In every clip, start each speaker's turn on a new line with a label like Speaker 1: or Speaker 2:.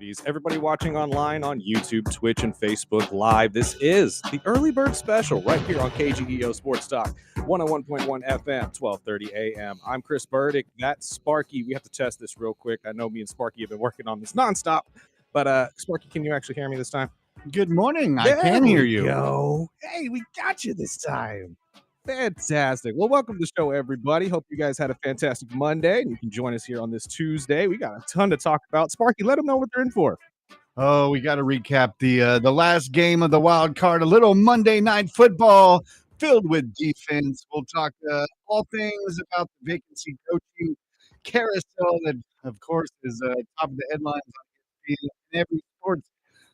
Speaker 1: communities. Everybody watching online on YouTube, Twitch, and Facebook Live. This is the Early Bird Special right here on KGEO Sports Talk, 101.1 FM, 1230 AM. I'm Chris Burdick. That's Sparky. We have to test this real quick. I know me and Sparky have been working on this nonstop, but Sparky, can you actually hear me this time?
Speaker 2: Good morning. I can hear you.
Speaker 1: Go. Hey, we got you this time. Fantastic. Well, welcome to the show, everybody. Hope you guys had a fantastic Monday, and you can join us here on this Tuesday. We got a ton to talk about. Sparky, let them know what they're in for.
Speaker 2: Oh, we got to recap the last game of the wild card, a little Monday night football filled with defense. We'll talk all things about the vacancy coaching carousel that, of course, is top of the headlines on every sports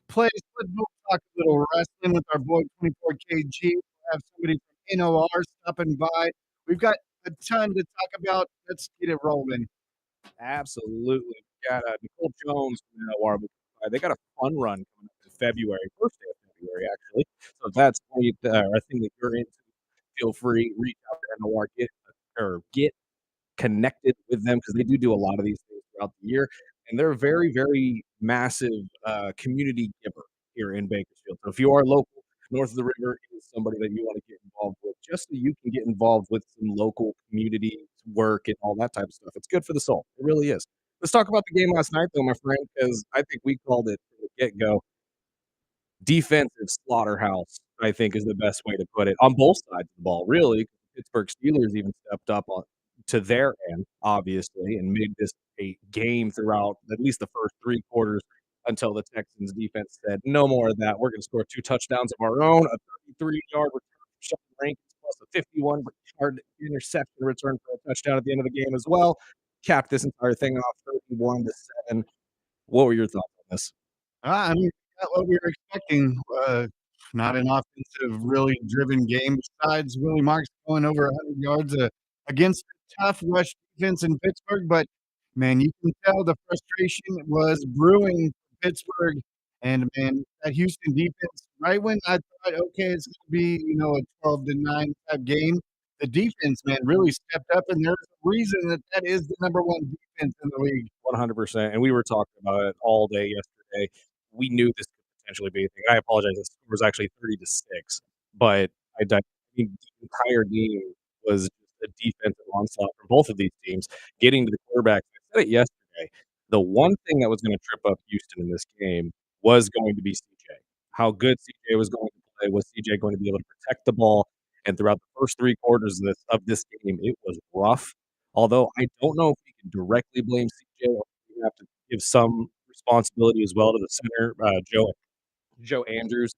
Speaker 2: place. But we'll talk a little wrestling with our boy 24KG. We'll have somebody from NOR stopping by. We've got a ton to talk about. Let's get it rolling.
Speaker 1: Absolutely. We got Nicole Jones from NOR. They got a fun run coming up in February, first day of February, actually. So if that's a thing that you're into, feel free, reach out to NOR, get connected with them because they do a lot of these things throughout the year. And they're a very, very massive community giver here in Bakersfield. So if you are local, north of the river is somebody that you want to get involved with, just so you can get involved with some local community work and all that type of stuff. It's good for the soul. It really is. Let's talk about the game last night, though, my friend, because I think we called it from the get-go. Defensive slaughterhouse, I think, is the best way to put it, on both sides of the ball, really. Pittsburgh Steelers even stepped up to their end, obviously, and made this a game throughout at least the first three quarters until the Texans defense said, no more of that. We're going to score 2 touchdowns of our own, a 33-yard return from Sean Rankins, plus a 51-yard interception return for a touchdown at the end of the game as well. Capped this entire thing off 31-7. What were your thoughts on this?
Speaker 2: I mean, what we were expecting. Not an offensive, really driven game. Besides Willie Marks going over 100 yards against a tough rush defense in Pittsburgh. But, man, you can tell the frustration was brewing for Pittsburgh. And, man, that Houston defense, right when I thought, okay, it's going to be, a 12-9 type game, the defense, man, really stepped up. And there's a reason that is the number one defense in the league.
Speaker 1: 100%. And we were talking about it all day yesterday. We knew this could potentially be a thing. I apologize. The score was actually 30-6, but I think the entire game was just a defensive onslaught from both of these teams getting to the quarterback. I said it yesterday. The one thing that was going to trip up Houston in this game was going to be CJ. How good CJ was going to play. Was CJ going to be able to protect the ball? And throughout the first three quarters of this game, it was rough. Although I don't know if we can directly blame CJ, or we have to give some responsibility as well to the center, Joe Andrews,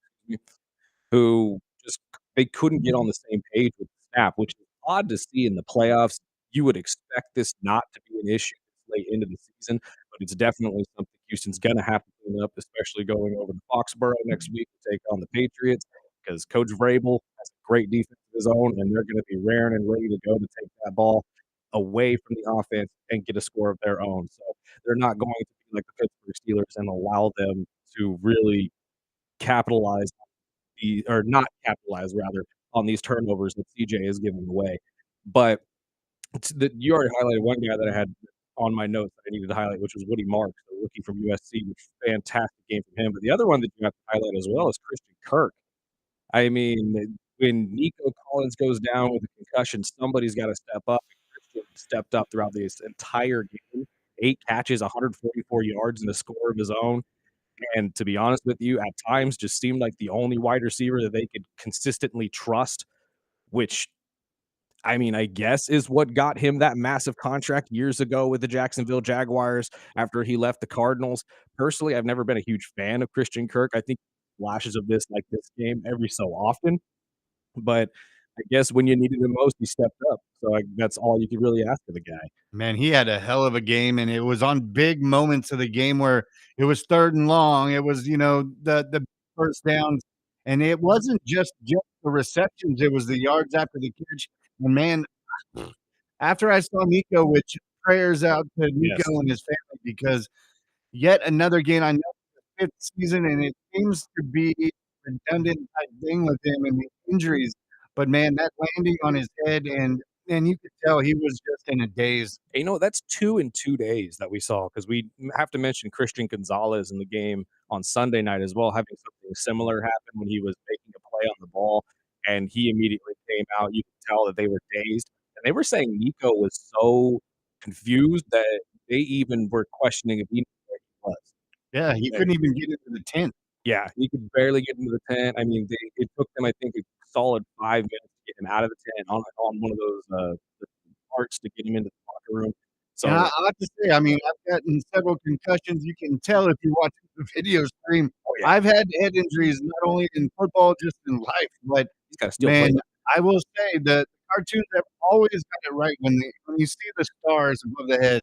Speaker 1: who just they couldn't get on the same page with the snap, which is odd to see in the playoffs. You would expect this not to be an issue late into the season, but it's definitely something Houston's going to have to clean up, especially going over to Foxborough next week to take on the Patriots, because Coach Vrabel has a great defense of his own, and they're going to be raring and ready to go to take that ball away from the offense and get a score of their own. So they're not going to be like the Pittsburgh Steelers and allow them to really capitalize or not capitalize rather on these turnovers that CJ is giving away. But you already highlighted one guy that I had on my notes that I needed to highlight, which was Woody Marks, the rookie from USC, which was a fantastic game from him. But the other one that you have to highlight as well is Christian Kirk. I mean, when Nico Collins goes down with a concussion, somebody's got to step up. Christian stepped up throughout this entire game. 8 catches, 144 yards, and a score of his own. And to be honest with you, at times just seemed like the only wide receiver that they could consistently trust, which, I mean, I guess is what got him that massive contract years ago with the Jacksonville Jaguars after he left the Cardinals. Personally, I've never been a huge fan of Christian Kirk. I think flashes of this game every so often. But I guess when you needed him most, he stepped up. So that's all you could really ask of the guy.
Speaker 2: Man, he had a hell of a game, and it was on big moments of the game where it was 3rd and long. It was, the first downs, and it wasn't just the receptions. It was the yards after the catch. And, man, after I saw Nico, which prayers out to Nico and his family, because yet another game, I know the 5th season, and it seems to be a redundant type thing with him and the injuries. But, man, that landing on his head, and you could tell he was just just in a daze.
Speaker 1: That's 2 in 2 days that we saw because we have to mention Christian Gonzalez in the game on Sunday night as well, having something similar happen when he was making a play on the ball, and he immediately came out. You could tell that they were dazed, and they were saying Nico was so confused that they even were questioning if he knew where he was.
Speaker 2: Yeah, he
Speaker 1: And
Speaker 2: couldn't even get into the tent.
Speaker 1: yeah, he could barely get into the tent. I mean, it took them, I think, a solid 5 minutes to get him out of the tent on one of those, the carts to get him into the locker room.
Speaker 2: And
Speaker 1: So
Speaker 2: I have to say, I mean, I've gotten several concussions. You can tell if you watch the video stream.
Speaker 1: oh, yeah,
Speaker 2: I've had head injuries not only in football, just in life. But
Speaker 1: he's got a steel
Speaker 2: man,
Speaker 1: plate.
Speaker 2: I will say that cartoons have always got it right when you see the stars above the head.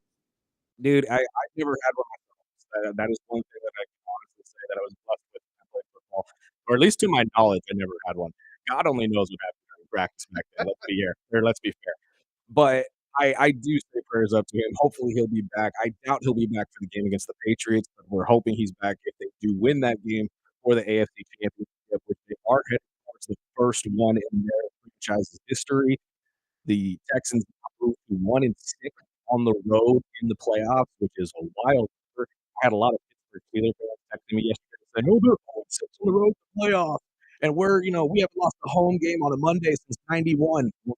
Speaker 1: Dude, I've never had one myself. That is one thing that I can honestly say that I was blessed with when I played football, or at least to my knowledge, I never had one. God only knows what happened during practice back then, let's be fair. But I do say prayers up to him. Hopefully, he'll be back. I doubt he'll be back for the game against the Patriots, but we're hoping he's back if they do win that game for the AFC Championship, which they are heading towards the first one in their franchise's history. The Texans moved to 1 and 6 on the road in the playoffs, which is a wild number. I had a lot of Pittsburgh Steelers fans texting me yesterday saying, "Oh, they're 0 and 6 on the road in the playoffs, and we haven't lost a home game on a Monday since '91." Well,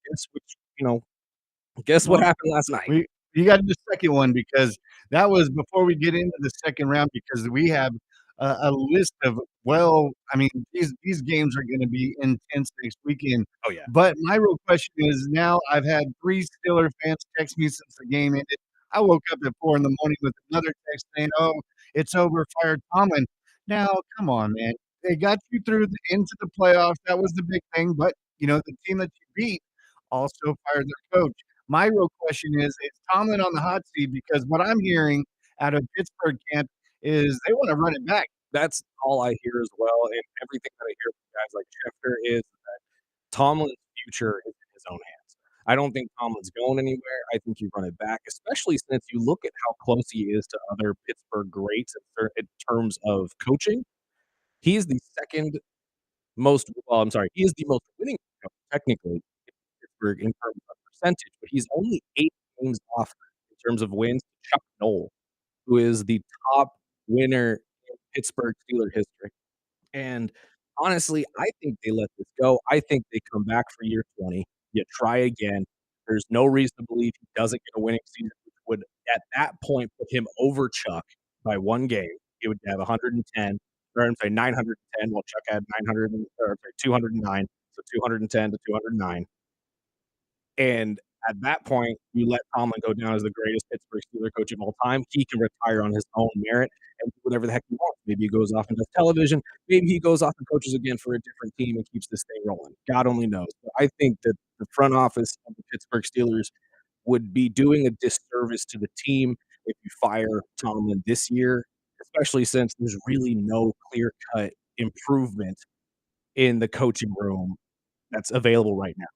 Speaker 1: guess what
Speaker 2: Well,
Speaker 1: happened last night?
Speaker 2: we you got the second one because that was before we get into the second round because we have a list of I mean, these games are gonna be intense next weekend.
Speaker 1: Oh, yeah.
Speaker 2: But my real question is now I've had 3 Steeler fans text me since the game ended. I woke up at 4 in the morning with another text saying, "Oh, it's over, fire Tomlin." Now, come on, man. They got you through into the playoffs, that was the big thing, but, the team that you beat also fired their coach. My real question is Tomlin on the hot seat? Because what I'm hearing out of Pittsburgh camp is they wanna run it back.
Speaker 1: That's all I hear as well, and everything that I hear from guys like Schefter is Tomlin's future is in his own hands. I don't think Tomlin's going anywhere. I think you run it back, especially since you look at how close he is to other Pittsburgh greats in terms of coaching. He is the second I'm sorry, he is the most winning coach technically in Pittsburgh in terms of percentage, but he's only 8 games off in terms of wins to Chuck Noll, who is the top winner in Pittsburgh Steeler history. And honestly, I think they let this go. I think they come back for year 20. You try again. There's no reason to believe he doesn't get a winning season, which would at that point put him over Chuck by 1 game. He would have 110, or I'm sorry, 910, while Chuck had 900 or sorry, 209, so 210 to 209. And at that point, you let Tomlin go down as the greatest Pittsburgh Steelers coach of all time. He can retire on his own merit and do whatever the heck he wants. Maybe he goes off and does television. Maybe he goes off and coaches again for a different team and keeps this thing rolling. God only knows. But I think that the front office of the Pittsburgh Steelers would be doing a disservice to the team if you fire Tomlin this year, especially since there's really no clear cut improvement in the coaching room that's available right now.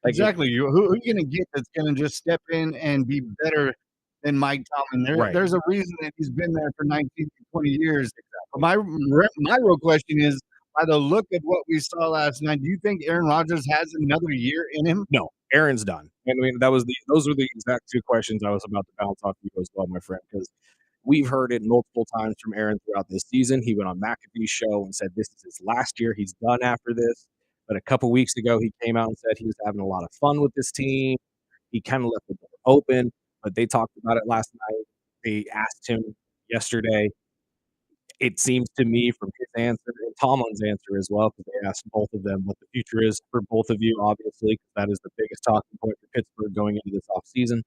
Speaker 1: Like it,
Speaker 2: Exactly. Who you gonna get that's gonna just step in and be better than Mike Tomlin?
Speaker 1: right.
Speaker 2: There's a reason that he's been there for 19 to 20 years. But my real question is, by the look of what we saw last night, do you think Aaron Rodgers has another year in him?
Speaker 1: No, Aaron's done. And I mean, those were the exact 2 questions I was about to bounce off you as well, my friend, because we've heard it multiple times from Aaron throughout this season. He went on McAfee's show and said this is his last year. He's done after this. But a couple weeks ago, he came out and said he was having a lot of fun with this team. He kind of left the door open, but they talked about it last night. They asked him yesterday. It seems to me from his answer and Tomlin's answer as well, because they asked both of them what the future is for both of you, obviously, 'cause that is the biggest talking point for Pittsburgh going into this offseason.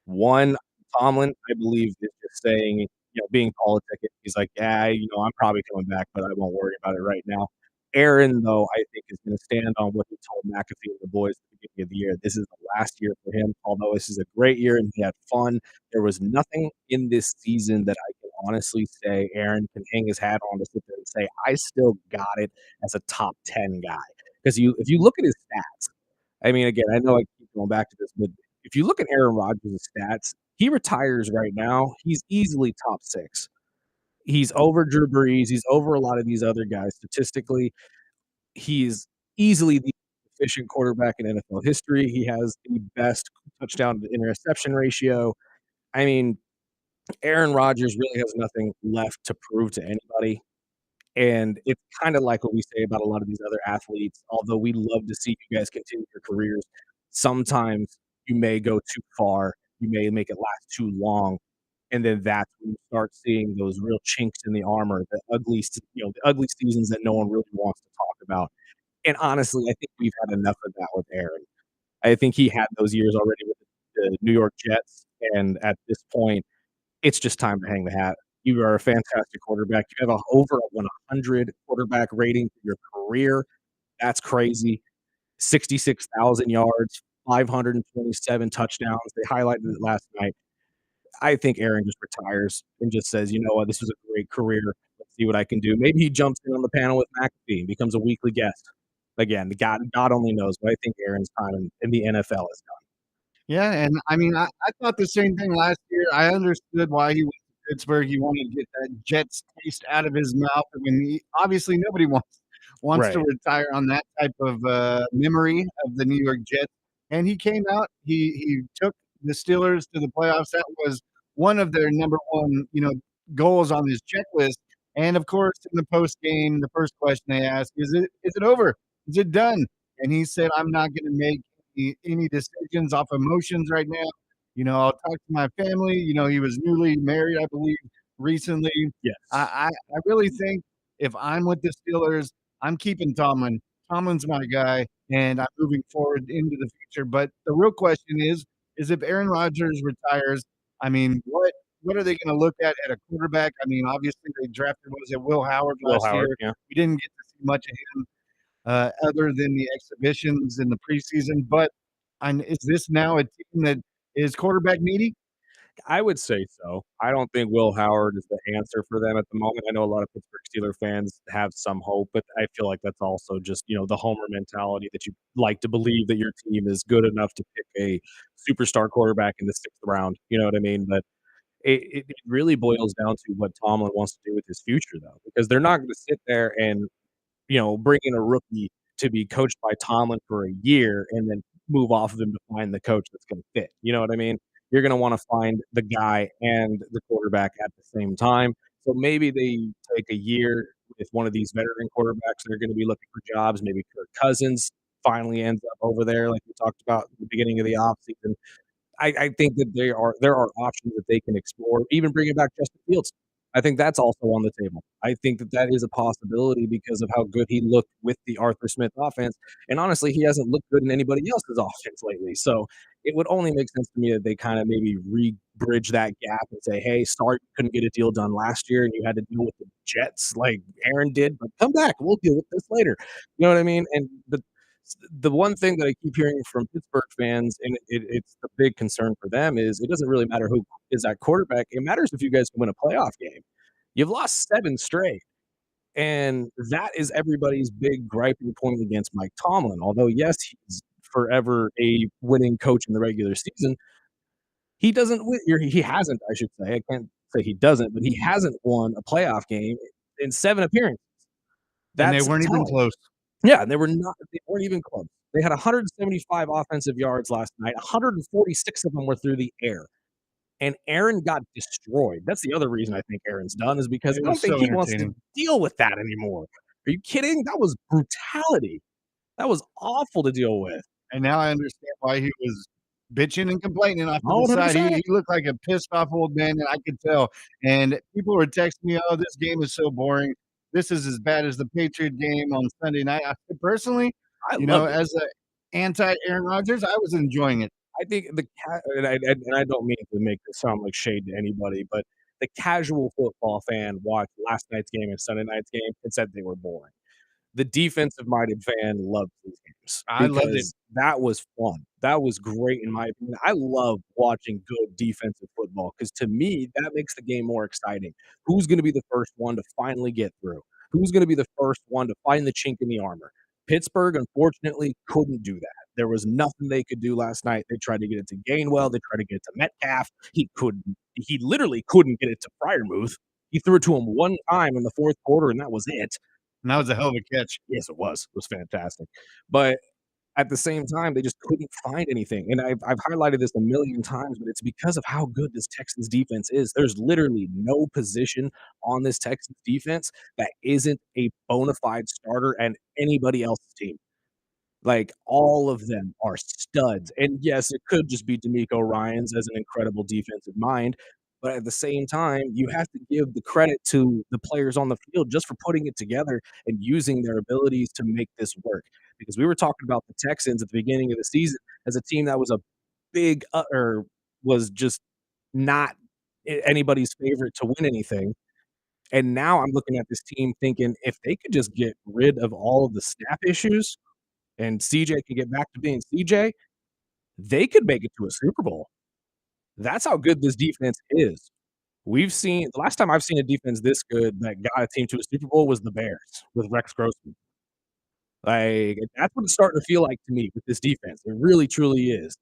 Speaker 1: One, Tomlin, I believe, is just saying, being politic. He's like, "Yeah, I'm probably coming back, but I won't worry about it right now." Aaron, though, I think is gonna stand on what he told McAfee and the boys at the beginning of the year. This is the last year for him, although this is a great year and he had fun. There was nothing in this season that I can honestly say Aaron can hang his hat on to sit there and say, "I still got it as a top 10 guy." Because if you look at his stats, I mean, again, I know I keep going back to this, but if you look at Aaron Rodgers' stats, he retires right now, he's easily top 6. He's over Drew Brees, he's over a lot of these other guys statistically. He's easily the efficient quarterback in NFL history. He has the best touchdown to interception ratio. I mean, Aaron Rodgers really has nothing left to prove to anybody. And it's kinda like what we say about a lot of these other athletes. Although we love to see you guys continue your careers, sometimes you may go too far, you may make it last too long, and then that's when you start seeing those real chinks in the armor, the ugly seasons that no one really wants to talk about. And honestly, I think we've had enough of that with Aaron. I think he had those years already with the New York Jets, and at this point, it's just time to hang the hat. You are a fantastic quarterback. You have a over a 100 quarterback rating for your career. That's crazy. 66,000 yards, 527 touchdowns. They highlighted it last night. I think Aaron just retires and just says, "You know what? This was a great career. Let's see what I can do." Maybe he jumps in on the panel with McAfee and becomes a weekly guest. Again, the God only knows, but I think Aaron's time in the NFL is done.
Speaker 2: Yeah, and I mean, I thought the same thing last year. I understood why he went to Pittsburgh. He wanted to get that Jets taste out of his mouth. I mean, obviously nobody wants to
Speaker 1: Right.
Speaker 2: retire on that type of memory of the New York Jets. And he came out. He took the Steelers to the playoffs. That was one of their number one, goals on his checklist. And of course, in the post game, the first question they asked is it over? Is it done? And he said, "I'm not going to make any decisions off emotions right now. I'll talk to my family." He was newly married, I believe, recently. I
Speaker 1: Yes.
Speaker 2: I I really think if I'm with the Steelers, I'm keeping Tomlin. Tomlin's my guy, and I'm moving forward into the future. But the real question is if Aaron Rodgers retires, I mean, what are they gonna look at a quarterback? I mean, obviously they drafted, what was it, Will Howard
Speaker 1: Will
Speaker 2: last year.
Speaker 1: Howard, yeah.
Speaker 2: We didn't get to see much of him other than the exhibitions in the preseason. But is this now a team that is quarterback needy?
Speaker 1: I would say so. I don't think Will Howard is the answer for them at the moment. I know a lot of Pittsburgh Steelers fans have some hope, but I feel like that's also just, the homer mentality that you like to believe that your team is good enough to pick a superstar quarterback in the 6th round, you know what I mean? But it really boils down to what Tomlin wants to do with his future, though, because they're not gonna sit there and bring in a rookie to be coached by Tomlin for a year and then move off of him to find the coach that's gonna fit. You know what I mean? You're gonna wanna find the guy and the quarterback at the same time. So maybe they take a year with one of these veteran quarterbacks that are gonna be looking for jobs. Maybe Kirk Cousins finally ends up over there like we talked about at the beginning of the offseason. I think that there are options that they can explore, even bringing back Justin Fields. I think that's also on the table. I think that that is a possibility because of how good he looked with the Arthur Smith offense, and honestly, he hasn't looked good in anybody else's offense lately, so it would only make sense to me that they kinda maybe bridge that gap and say, "Hey, sorry you couldn't get a deal done last year and you had to deal with the Jets like Aaron did, but come back, we'll deal with this later." You know what I mean? And the one thing that I keep hearing from Pittsburgh fans, and it's the big concern for them, is it doesn't really matter who is at quarterback. It matters if you guys can win a playoff game. You've lost 7 straight, and that is everybody's big griping point against Mike Tomlin. Although, yes, he's forever a winning coach in the regular season, he doesn't win or he hasn't, I should say. I can't say he doesn't, but he hasn't won a playoff game in 7 appearances.
Speaker 2: And they
Speaker 1: That's
Speaker 2: weren't even
Speaker 1: telling.
Speaker 2: close.
Speaker 1: Yeah, they weren't even close. They had 175 offensive yards last night, 146 of them were through the air, and Aaron got destroyed. That's the other reason I think Aaron's done is because
Speaker 2: It
Speaker 1: I don't
Speaker 2: was
Speaker 1: think
Speaker 2: so
Speaker 1: he wants to
Speaker 2: entertaining.
Speaker 1: deal with that anymore. Are you kidding? That was brutality. That was awful to deal with.
Speaker 2: And now I understand why he was bitching and complaining off to
Speaker 1: Oh,
Speaker 2: the side. He
Speaker 1: 100%.
Speaker 2: he looked like a pissed off old man, and I could tell. And people were texting me, "Oh, this game is so boring. This is as bad as the Patriot game on Sunday night." I said, personally,
Speaker 1: I loved it.
Speaker 2: as a anti Aaron Rodgers, I was enjoying it.
Speaker 1: I think and I don't mean to make this sound like shade to anybody, but the casual football fan watched last night's game and Sunday night's game and said they were boring. The defensive-minded fan loves these games
Speaker 2: I loved it.
Speaker 1: because that was fun. That was great in my opinion. I love watching good defensive football because to me, that makes the game more exciting. Who's gonna be the first one to finally get through? Who's gonna be the first one to find the chink in the armor? Pittsburgh, unfortunately, couldn't do that. There was nothing they could do last night. They tried to get it to Gainwell. They tried to get it to Metcalf. He couldn't. He literally couldn't get it to Freiermuth. He threw it to him one time in the 4th quarter, and that was it.
Speaker 2: And that was a hell of a catch.
Speaker 1: Yes, it was. It was fantastic. But At the same time, they just couldn't find anything, and I've highlighted this a million times, but it's because of how good this Texans defense is. There's literally no position on this Texans defense that isn't a bona fide starter and anybody else's team. Like, all of them are studs, and yes, it could just be DeMeco Ryans as an incredible defensive mind, but at the same time, you have to give the credit to the players on the field just for putting it together and using their abilities to make this work, because we were talking about the Texans at the beginning of the season as a team that was a big, or was just not anybody's favorite to win anything, and now I'm looking at this team thinking, if they could just get rid of all of the snap issues and CJ can get back to being CJ, they could make it to a Super Bowl. That's how good this defense is. We've seen the last time I've seen a defense this good that got a team to a Super Bowl was the Bears with Rex Grossman. Like, that's what it's starting to feel like to me with this defense. It really, truly is.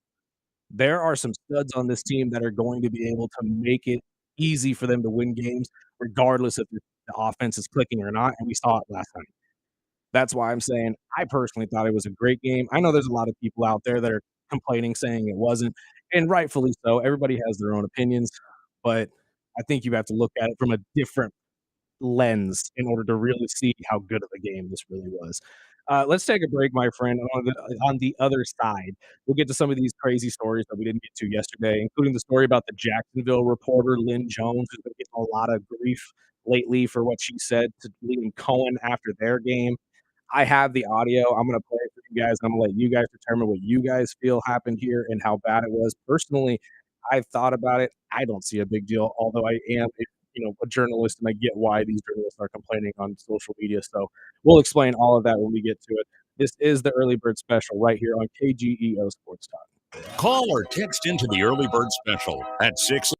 Speaker 1: There are some studs on this team that are going to be able to make it easy for them to win games regardless if the offense is clicking or not, and we saw it last night. That's why I'm saying I personally thought it was a great game. I know there's a lot of people out there that are complaining, saying it wasn't, and rightfully so. Everybody has their own opinions, but I think you have to look at it from a different lens in order to really see how good of a game this really was. Let's take a break, my friend. On the other side, we'll get to some of these crazy stories that we didn't get to yesterday, including the story about the Jacksonville reporter, Lynn Jones, who's been getting a lot of grief lately for what she said to Liam Cohen after their game. I have the audio. I'm gonna play it for you guys, and I'm gonna let you guys determine what you guys feel happened here and how bad it was. Personally, I've thought about it. I don't see a big deal, although I am a journalist, and I get why these journalists are complaining on social media. So we'll explain all of that when we get to it. This is the Early Bird Special right here on KGEO Sports Talk.
Speaker 3: Call or text into the Early Bird Special at 6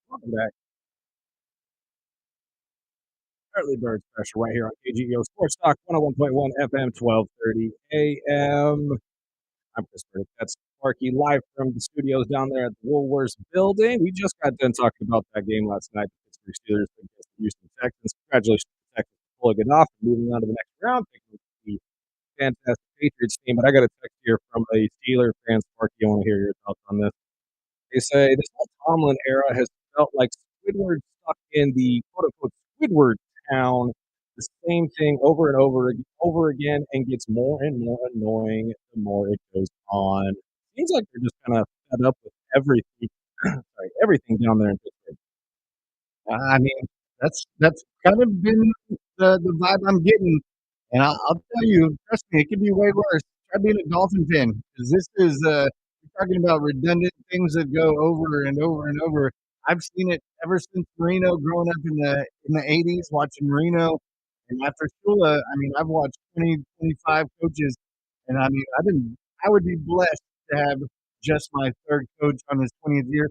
Speaker 1: Welcome back. Early Bird Special right here on KGEO Sports Talk 101.1 FM, 1230 AM. I'm Chris Burdick. That's Sparky live from the studios down there at the Woolworths building. We just got done talking about that game last night. The Pittsburgh Steelers against the Houston Texans. Congratulations to the Texans for pulling it off and moving on to the next round, picking up the fantastic Patriots team. But I got a text here from a Steeler fan, Sparky. I want to hear your thoughts on this. They say this whole Tomlin era has felt like Squidward stuck in the quote unquote Squidward town. The same thing over and over again, and gets more and more annoying the more it goes on. Seems like they're just kind of fed up with everything. Sorry, everything down there in Pittsburgh.
Speaker 2: I mean, that's kind of been the vibe I'm getting, and I'll tell you, trust me, it could be way worse. Try being a Dolphin fan, because this is you're talking about redundant things that go over and over and over. I've seen it ever since Marino, growing up in the '80s, watching Marino, and after Shula, I mean, I've watched 20, 25 coaches, and I mean, I would be blessed to have just my third coach on his 20th year.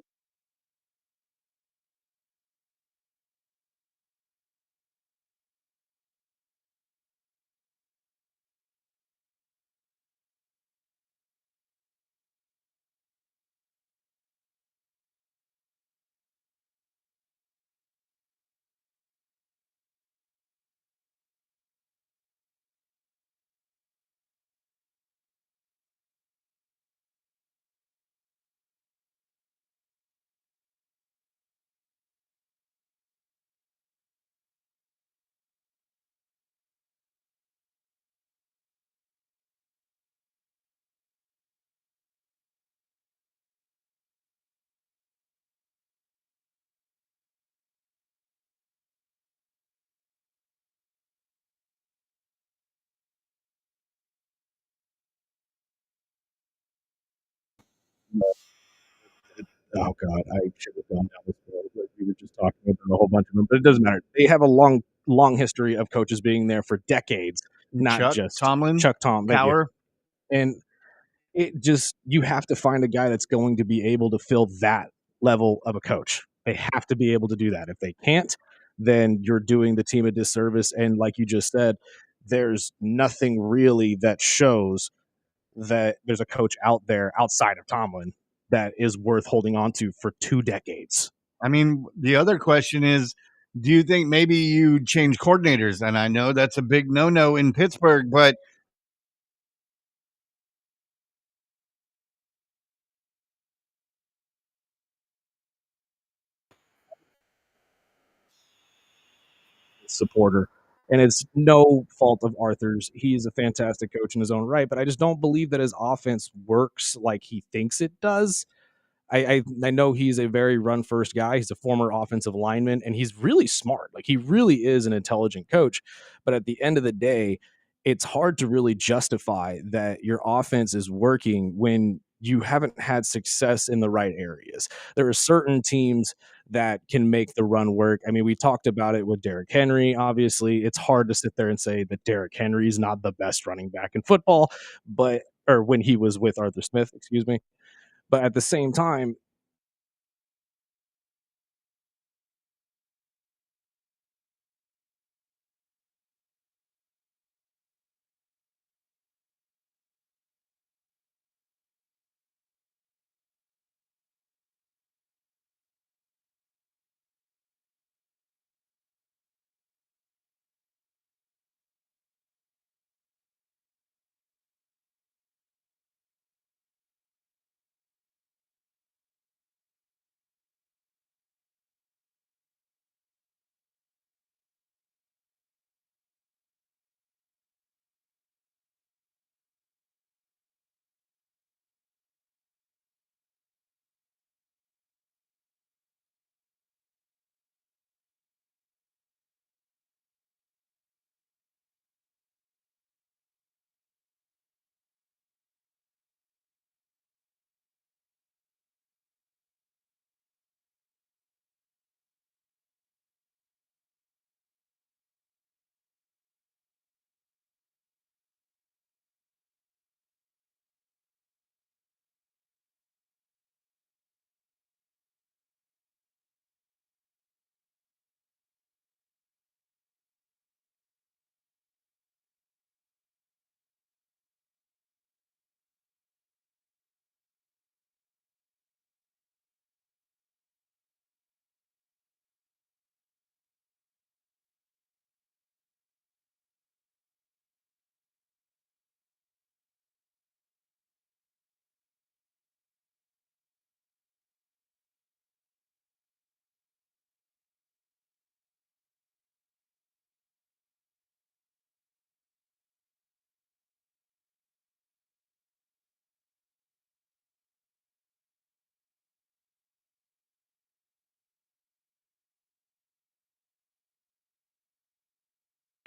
Speaker 1: Oh God, I should have gone down this road. But we were just talking about a whole bunch of them, but it doesn't matter. They have a long history of coaches being there for decades, not
Speaker 2: Chuck
Speaker 1: just
Speaker 2: Tomlin,
Speaker 1: Chuck Tom. Thank you.
Speaker 2: Cower.
Speaker 1: And it just you have to find a guy that's going to be able to fill that level of a coach. They have to be able to do that. If they can't, then you're doing the team a disservice. And like you just said, there's nothing really that shows that there's a coach out there outside of Tomlin that is worth holding on to for 2 decades.
Speaker 2: I mean, the other question is, do you think maybe you change coordinators? And I know that's a big no-no in Pittsburgh, but
Speaker 1: Supporter. And it's no fault of Arthur's. He's a fantastic coach in his own right, but I just don't believe that his offense works like he thinks it does. I know he's a very run first guy. He's a former offensive lineman, and he's really smart. Like he really is an intelligent coach. But at the end of the day, it's hard to really justify that your offense is working when you haven't had success in the right areas. There are certain teams that can make the run work. I mean, we talked about it with Derrick Henry. Obviously, it's hard to sit there and say that Derrick Henry is not the best running back in football, but or when he was with Arthur Smith, excuse me. But at the same time,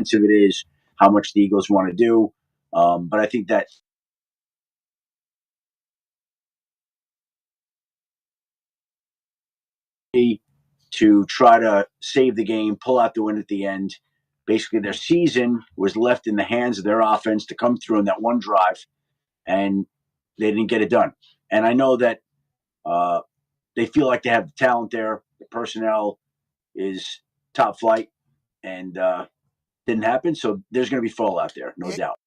Speaker 4: expensive it is, how much the Eagles want to do. But I think that to try to save the game, pull out the win at the end. Basically, their season was left in the hands of their offense to come through in that one drive, and they didn't get it done. And I know that they feel like they have the talent there. The personnel is top flight, and didn't happen. So there's going to be fallout there, no doubt.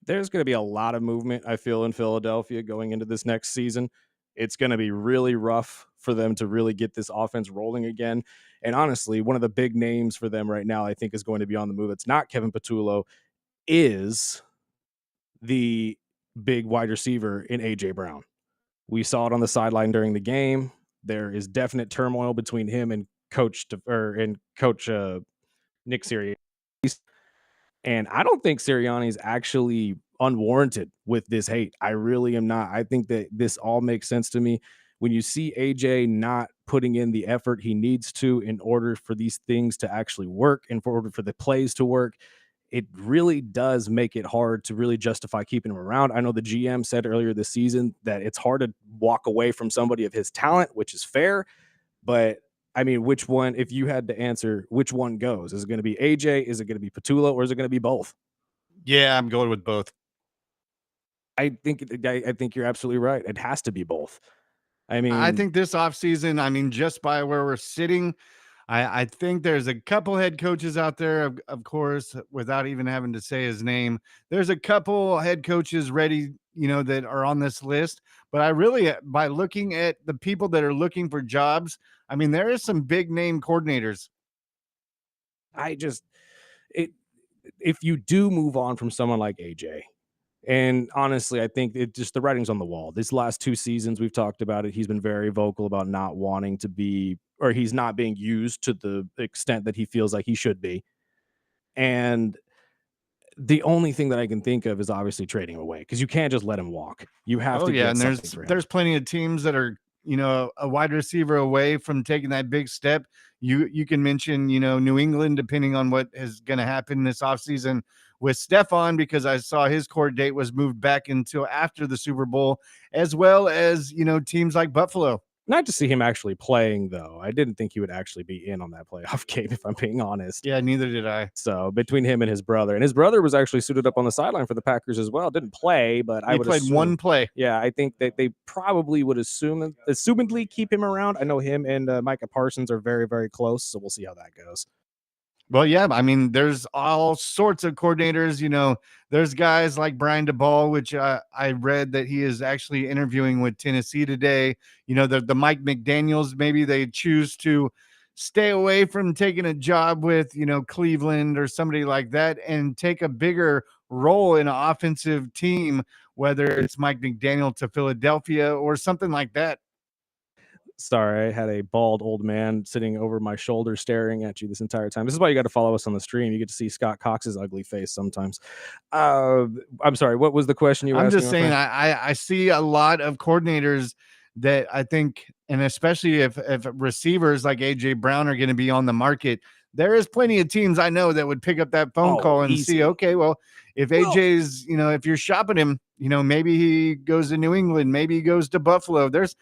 Speaker 1: There's going to be a lot of movement, I feel, in Philadelphia going into this next season. It's going to be really rough for them to really get this offense rolling again. And honestly, one of the big names for them right now, I think, is going to be on the move. It's not Kevin Patullo, is the big wide receiver in A.J. Brown. We saw it on the sideline during the game. There is definite turmoil between him and Coach Nick Sirianni. And I don't think Sirianni is actually unwarranted with this hate. I really am not. I think that this all makes sense to me. When you see AJ not putting in the effort he needs to in order for these things to actually work and for order for the plays to work, it really does make it hard to really justify keeping him around. I know the GM said earlier this season that it's hard to walk away from somebody of his talent, which is fair. But I mean, which one, if you had to answer, which one goes? Is it going to be AJ? Is it going to be Patullo? Or is it going to be both?
Speaker 2: Yeah, I'm going with both.
Speaker 1: I think you're absolutely right. It has to be both. I mean,
Speaker 2: I think this offseason, I mean, just by where we're sitting, I think there's a couple head coaches out there, of course, without even having to say his name. There's a couple head coaches ready, that are on this list. But I really, by looking at the people that are looking for jobs, I mean, there is some big name coordinators.
Speaker 1: If you do move on from someone like AJ, and honestly, I think it just the writing's on the wall. These last 2 seasons, we've talked about it. He's been very vocal about not wanting to be, or he's not being used to the extent that he feels like he should be. And the only thing that I can think of is obviously trading him away, because you can't just let him walk. You have to
Speaker 2: Yeah,
Speaker 1: get
Speaker 2: and
Speaker 1: something for him.
Speaker 2: there's plenty of teams that are, a wide receiver away from taking that big step. You can mention, New England, depending on what is going to happen this offseason with Stephon, because I saw his court date was moved back until after the Super Bowl, as well as, teams like Buffalo.
Speaker 1: Not to see him actually playing, though. I didn't think he would actually be in on that playoff game, if I'm being honest.
Speaker 2: Yeah, neither did I.
Speaker 1: So between him and his brother was actually suited up on the sideline for the Packers as well. Didn't play, but
Speaker 2: He played one play.
Speaker 1: Yeah, I think that they probably would assumedly keep him around. I know him and Micah Parsons are very, very close, so we'll see how that goes.
Speaker 2: Well, yeah, I mean, there's all sorts of coordinators. There's guys like Brian DeBall, which I read that he is actually interviewing with Tennessee today. The Mike McDaniels, maybe they choose to stay away from taking a job with, Cleveland or somebody like that and take a bigger role in an offensive team, whether it's Mike McDaniel to Philadelphia or something like that.
Speaker 1: Sorry, I had a bald old man sitting over my shoulder staring at you this entire time. This is why you got to follow us on the stream. You get to see Scott Cox's ugly face sometimes. I'm sorry, what was the question you were asking?
Speaker 2: I'm just saying, I see a lot of coordinators that I think, and especially if receivers like A.J. Brown are going to be on the market, there is plenty of teams I know that would pick up that phone call and see, okay, well, if AJ's, if you're shopping him, maybe he goes to New England, maybe he goes to Buffalo. There's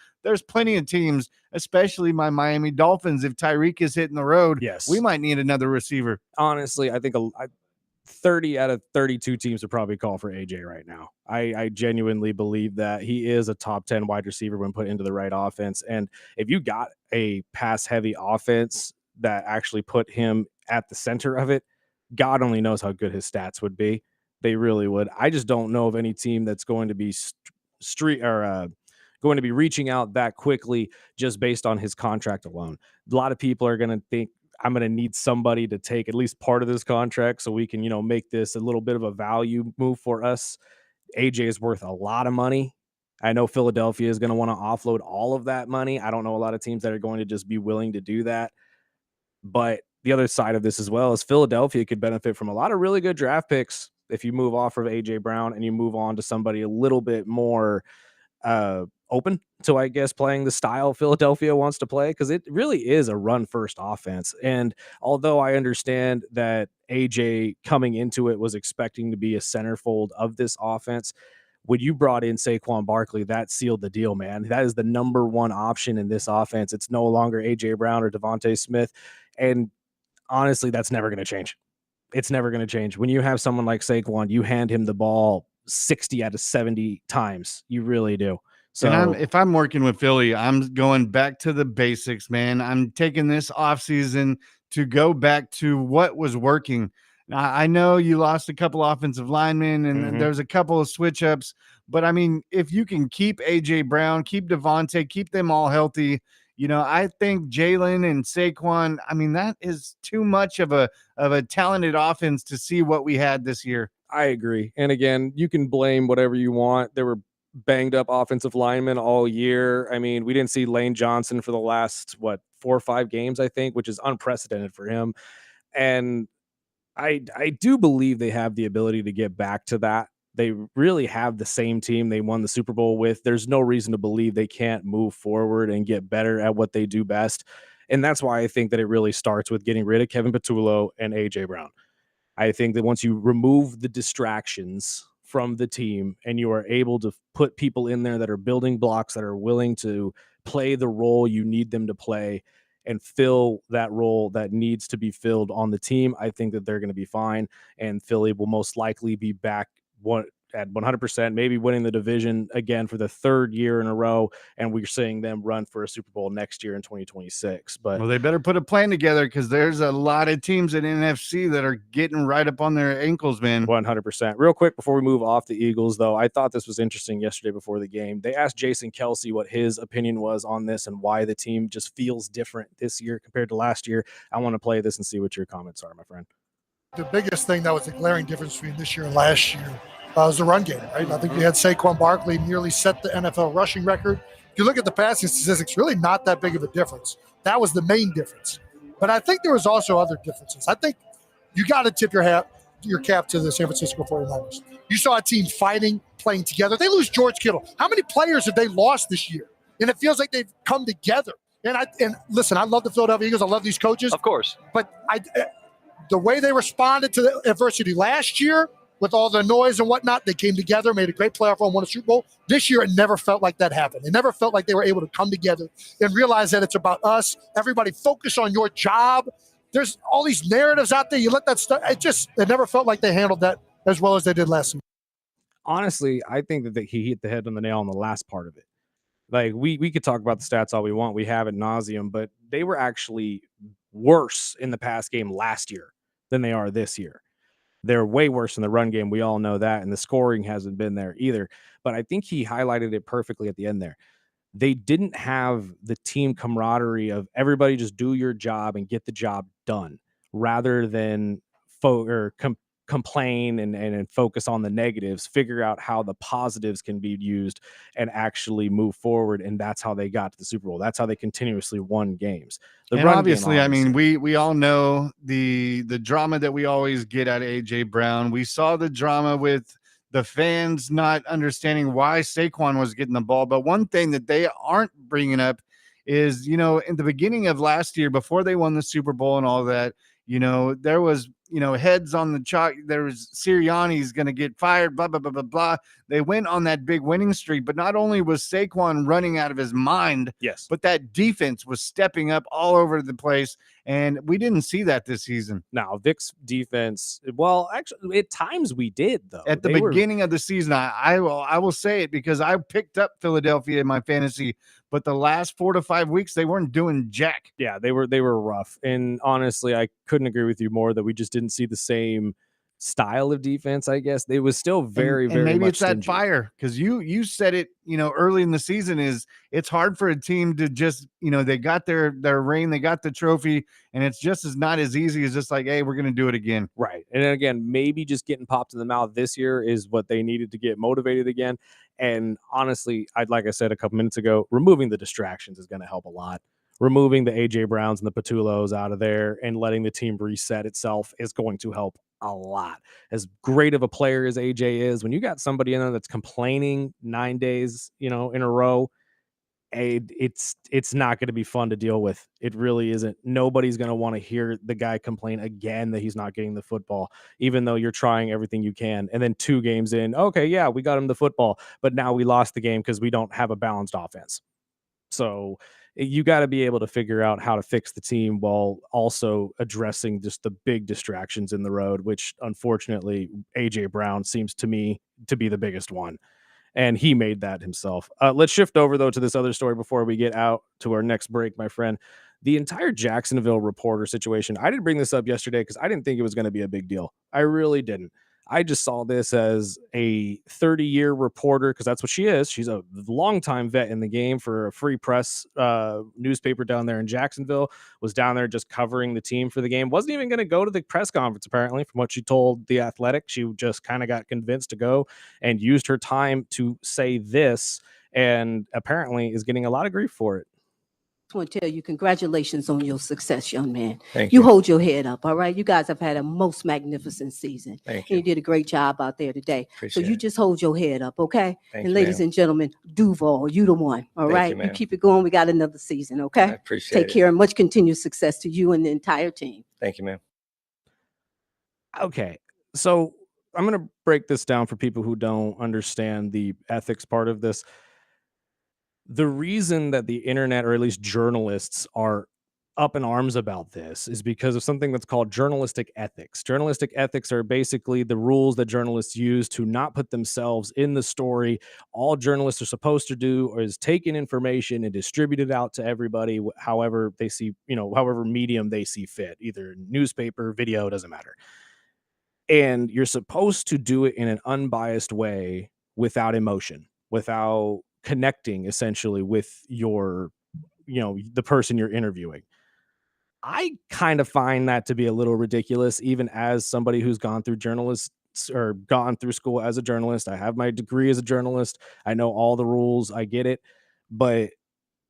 Speaker 2: plenty of teams, especially my Miami Dolphins. If Tyreek is hitting the road,
Speaker 1: yes,
Speaker 2: we might need another receiver.
Speaker 1: Honestly, I think 30 out of 32 teams would probably call for AJ right now. I genuinely believe that he is a top 10 wide receiver when put into the right offense. And if you got a pass heavy offense that actually put him at the center of it, God only knows how good his stats would be. They really would. I just don't know of any team that's going to be going to be reaching out that quickly just based on his contract alone. A lot of people are going to think, I'm going to need somebody to take at least part of this contract so we can, make this a little bit of a value move for us. AJ is worth a lot of money. I know Philadelphia is going to want to offload all of that money. I don't know a lot of teams that are going to just be willing to do that. But the other side of this as well is Philadelphia could benefit from a lot of really good draft picks if you move off of AJ Brown and you move on to somebody a little bit more open to, I guess, playing the style Philadelphia wants to play, because it really is a run first offense. And although I understand that AJ coming into it was expecting to be a centerfold of this offense, when you brought in Saquon Barkley, that sealed the deal, man. That is the number one option in this offense. It's no longer AJ Brown or Devontae Smith. And honestly, that's never going to change. It's never going to change. When you have someone like Saquon, you hand him the ball 60 out of 70 times. You really do.
Speaker 2: And
Speaker 1: So
Speaker 2: if I'm working with Philly, I'm going back to the basics, man. I'm taking this offseason to go back to what was working. Now, I know you lost a couple offensive linemen and there's a couple of switch ups, but I mean, if you can keep AJ Brown, keep Devontae, keep them all healthy, I think Jalen and Saquon, I mean, that is too much of a talented offense to see what we had this year.
Speaker 1: I agree. And again, you can blame whatever you want. There were banged up offensive linemen all year. I mean, we didn't see Lane Johnson for the last, 4 or 5 games, I think, which is unprecedented for him. And I do believe they have the ability to get back to that. They really have the same team they won the Super Bowl with. There's no reason to believe they can't move forward and get better at what they do best. And that's why I think that it really starts with getting rid of Kevin Patullo and AJ Brown. I think that once you remove the distractions from the team and you are able to put people in there that are building blocks, that are willing to play the role you need them to play and fill that role that needs to be filled on the team, I think that they're going to be fine. And Philly will most likely be back at 100%, maybe winning the division again for the 3rd year in a row. And we're seeing them run for a Super Bowl next year in 2026. But
Speaker 2: well, they better put a plan together, because there's a lot of teams in NFC that are getting right up on their ankles, man.
Speaker 1: 100%. Real quick before we move off the Eagles, though, I thought this was interesting yesterday before the game. They asked Jason Kelsey what his opinion was on this and why the team just feels different this year compared to last year. I want to play this and see what your comments are, my friend.
Speaker 5: The biggest thing that was a glaring difference between this year and last year was the run game, right? I think we had Saquon Barkley nearly set the NFL rushing record. If you look at the passing statistics, really not that big of a difference. That was the main difference. But I think there was also other differences. I think you got to tip your cap to the San Francisco 49ers. You saw a team fighting, playing together. They lose George Kittle. How many players have they lost this year? And it feels like they've come together. And listen, I love the Philadelphia Eagles. I love these coaches.
Speaker 6: Of course.
Speaker 5: But the way they responded to the adversity last year, with all the noise and whatnot, they came together, made a great playoff run, won a Super Bowl. This year, it never felt like that happened. It never felt like they were able to come together and realize that it's about us. Everybody focus on your job. There's all these narratives out there. You let that stuff. It never felt like they handled that as well as they did last season.
Speaker 1: Honestly, I think that he hit the head on the nail on the last part of it. Like, we could talk about the stats all we want. We have ad nauseum, but they were actually worse in the pass game last year than they are this year. They're way worse in the run game. We all know that. And the scoring hasn't been there either. But I think he highlighted it perfectly at the end there. They didn't have the team camaraderie of everybody just do your job and get the job done, rather than complain and focus on the negatives, figure out how the positives can be used and actually move forward. And that's how they got to the Super Bowl. That's how they continuously won games.
Speaker 2: And obviously, I mean, we all know the drama that we always get out of AJ Brown. We saw the drama with the fans not understanding why Saquon was getting the ball. But one thing that they aren't bringing up is, in the beginning of last year, before they won the Super Bowl and all that, there was, heads on the chalk. There was Sirianni's going to get fired, blah, blah, blah, blah, blah. They went on that big winning streak, but not only was Saquon running out of his mind,
Speaker 1: yes,
Speaker 2: but that defense was stepping up all over the place. And we didn't see that this season.
Speaker 1: Now, Vic's defense, well, actually, at times we did, though.
Speaker 2: At the beginning of the season, I will say it because I picked up Philadelphia in my fantasy, but the last 4 to 5 weeks, they weren't doing jack.
Speaker 1: Yeah, they were rough. And honestly, I couldn't agree with you more that we just didn't see the same style of defense, I guess. They was still very
Speaker 2: maybe
Speaker 1: much
Speaker 2: it's that
Speaker 1: stingy.
Speaker 2: fire, because you said it, early in the season, is it's hard for a team to just, they got their ring, they got the trophy, and it's just not as easy as just like, hey, we're going to do it again.
Speaker 1: Right. And then again, maybe just getting popped in the mouth this year is what they needed to get motivated again. And honestly, like I said a couple minutes ago, removing the distractions is going to help a lot. Removing the AJ Browns and the Patullos out of there and letting the team reset itself is going to help a lot. As great of a player as AJ is, when you got somebody in there that's complaining 9 days, in a row, it's not going to be fun to deal with. It really isn't. Nobody's going to want to hear the guy complain again that he's not getting the football, even though you're trying everything you can. And then 2 games in, okay, yeah, we got him the football, but now we lost the game because we don't have a balanced offense. So you got to be able to figure out how to fix the team while also addressing just the big distractions in the road, which unfortunately AJ Brown seems to me to be the biggest one. And he made that himself. Let's shift over, though, to this other story before we get out to our next break, my friend. The entire Jacksonville reporter situation. I didn't bring this up yesterday because I didn't think it was going to be a big deal. I really didn't. I just saw this as a 30-year reporter because that's what she is. She's a longtime vet in the game for a free press newspaper down there in Jacksonville. Was down there just covering the team for the game. Wasn't even going to go to the press conference, apparently, from what she told The Athletic. She just kind of got convinced to go and used her time to say this, and apparently is getting a lot of grief for it.
Speaker 6: I want to tell you, congratulations on your success, young man.
Speaker 7: Thank
Speaker 6: You
Speaker 7: you.
Speaker 6: hold your head up, all right? You guys have had a most magnificent season.
Speaker 7: Thank
Speaker 6: And you
Speaker 7: you.
Speaker 6: did a great job out there today. So
Speaker 7: Appreciate
Speaker 6: you
Speaker 7: it.
Speaker 6: just hold your head up, okay?
Speaker 7: Thank
Speaker 6: And
Speaker 7: you,
Speaker 6: ladies
Speaker 7: ma'am.
Speaker 6: and gentlemen, Duval, you the one, all
Speaker 7: Thank
Speaker 6: right?
Speaker 7: you,
Speaker 6: You
Speaker 7: ma'am.
Speaker 6: keep it going. We got another season,
Speaker 7: I
Speaker 6: okay?
Speaker 7: appreciate
Speaker 6: Take
Speaker 7: it.
Speaker 6: care and much continued success to you and the entire team.
Speaker 7: Thank you, ma'am.
Speaker 1: Okay, so I'm going to break this down for people who don't understand the ethics part of this. The reason that the internet, or at least journalists, are up in arms about this is because of something that's called journalistic ethics. Journalistic ethics are basically the rules that journalists use to not put themselves in the story. All journalists are supposed to do is take in information and distribute it out to everybody, however they see, however medium they see fit, either newspaper, video, doesn't matter. And you're supposed to do it in an unbiased way without emotion, without connecting essentially with the person you're interviewing. I kind of find that to be a little ridiculous, even as somebody who's gone through gone through school as a journalist. I have my degree as a journalist. I know all the rules. I get it. But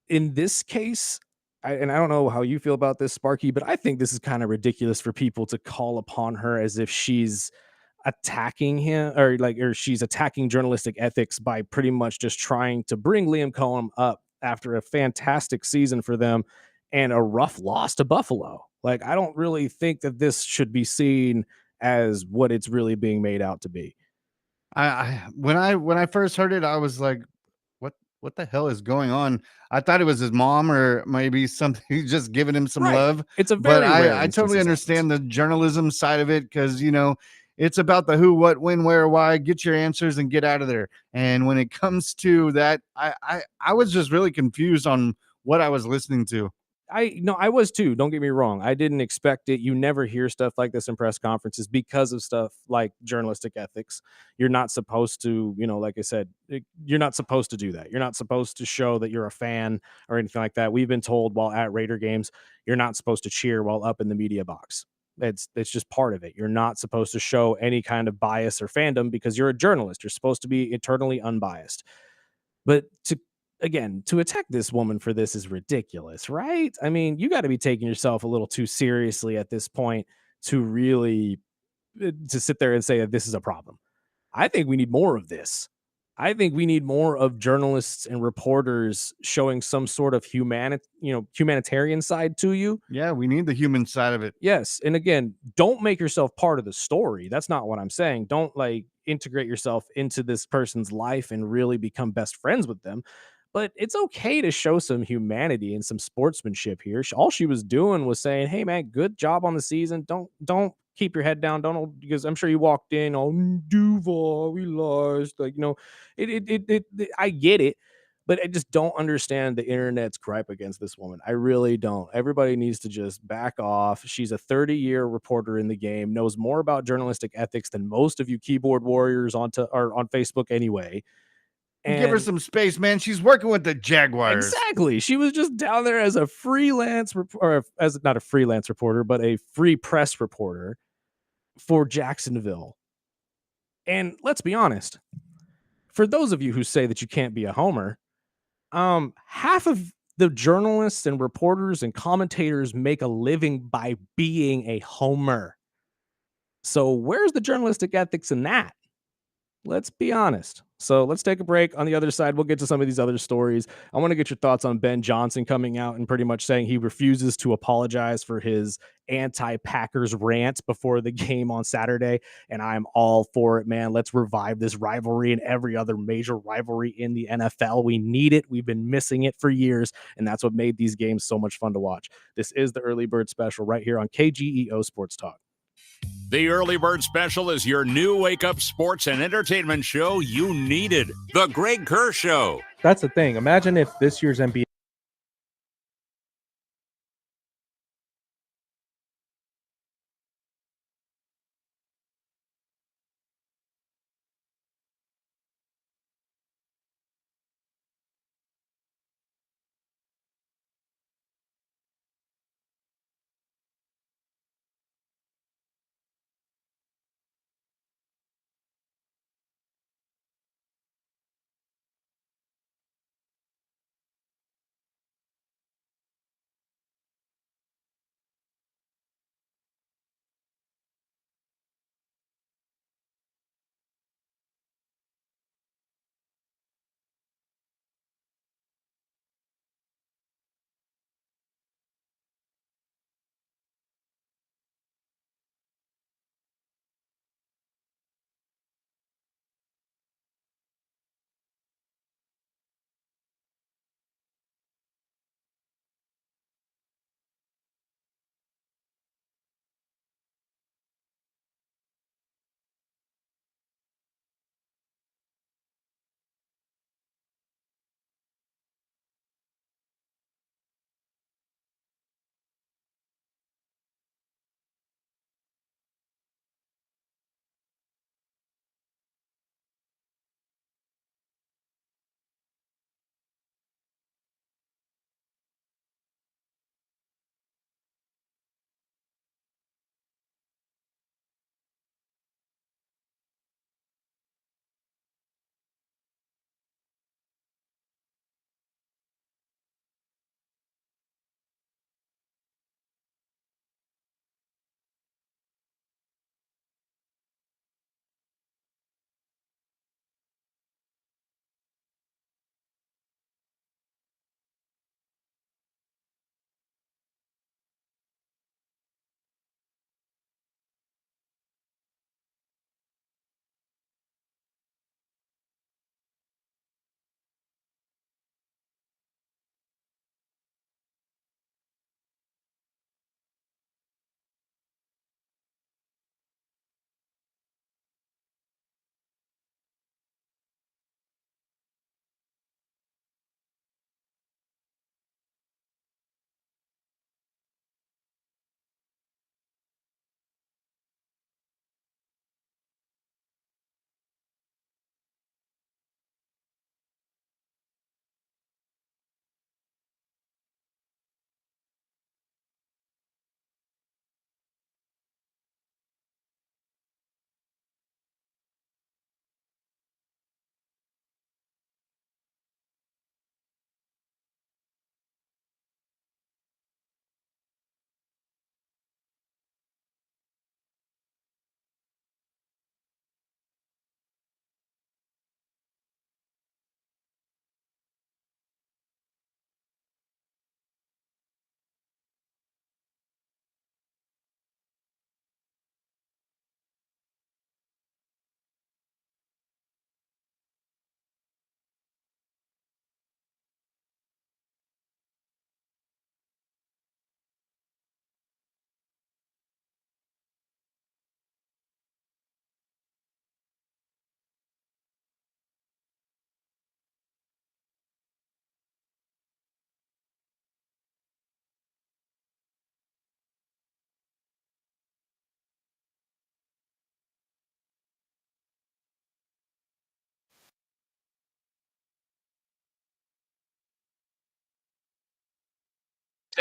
Speaker 1: in this case, and I don't know how you feel about this, Sparky, but I think this is kind of ridiculous for people to call upon her as if she's attacking him, or she's attacking journalistic ethics by pretty much just trying to bring Liam Cohen up after a fantastic season for them and a rough loss to Buffalo. Like, I don't really think that this should be seen as what it's really being made out to be.
Speaker 2: When I first heard it, I was like, what the hell is going on? I thought it was his mom or maybe something just giving him some
Speaker 1: Right.
Speaker 2: love.
Speaker 1: It's a
Speaker 2: But
Speaker 1: very rare
Speaker 2: I
Speaker 1: instance
Speaker 2: totally
Speaker 1: this
Speaker 2: understand
Speaker 1: happens.
Speaker 2: the journalism side of it because it's about the who, what, when, where, why. Get your answers and get out of there. And when it comes to that, I was just really confused on what I was listening to.
Speaker 1: I was too. Don't get me wrong. I didn't expect it. You never hear stuff like this in press conferences because of stuff like journalistic ethics. You're not supposed to, like I said, you're not supposed to do that. You're not supposed to show that you're a fan or anything like that. We've been told while at Raider games, you're not supposed to cheer while up in the media box. It's just part of it. You're not supposed to show any kind of bias or fandom because you're a journalist. You're supposed to be eternally unbiased. But to attack this woman for this is ridiculous, right? I mean, you got to be taking yourself a little too seriously at this point to really to sit there and say that this is a problem. I think we need more of this. I think we need more of journalists and reporters showing some sort of humanitarian side to you.
Speaker 2: Yeah, we need the human side of it.
Speaker 1: Yes. And again, don't make yourself part of the story. That's not what I'm saying. Don't integrate yourself into this person's life and really become best friends with them. But it's okay to show some humanity and some sportsmanship here. All she was doing was saying, "Hey man, good job on the season. Don't keep your head down. Don't," because I'm sure you walked in, "Oh, Duval, we lost." I get it. But I just don't understand the internet's gripe against this woman. I really don't. Everybody needs to just back off. She's a 30-year reporter in the game, knows more about journalistic ethics than most of you keyboard warriors on Facebook anyway.
Speaker 2: Give her some space, man. She's working with the Jaguars.
Speaker 1: Exactly. She was just down there as a freelance or as not a freelance reporter, but a free press reporter for Jacksonville. And let's be honest, for those of you who say that you can't be a homer, half of the journalists and reporters and commentators make a living by being a homer. So where's the journalistic ethics in that? Let's be honest. So let's take a break. On the other side, we'll get to some of these other stories. I want to get your thoughts on Ben Johnson coming out and pretty much saying he refuses to apologize for his anti-Packers rant before the game on Saturday. And I'm all for it, man. Let's revive this rivalry and every other major rivalry in the NFL. We need it. We've been missing it for years, and that's what made these games so much fun to watch. This is the Early Bird Special right here on KGEO Sports Talk.
Speaker 3: The Early Bird Special is your new wake-up sports and entertainment show you needed. The Greg Kerr Show.
Speaker 7: That's the thing. Imagine if this year's NBA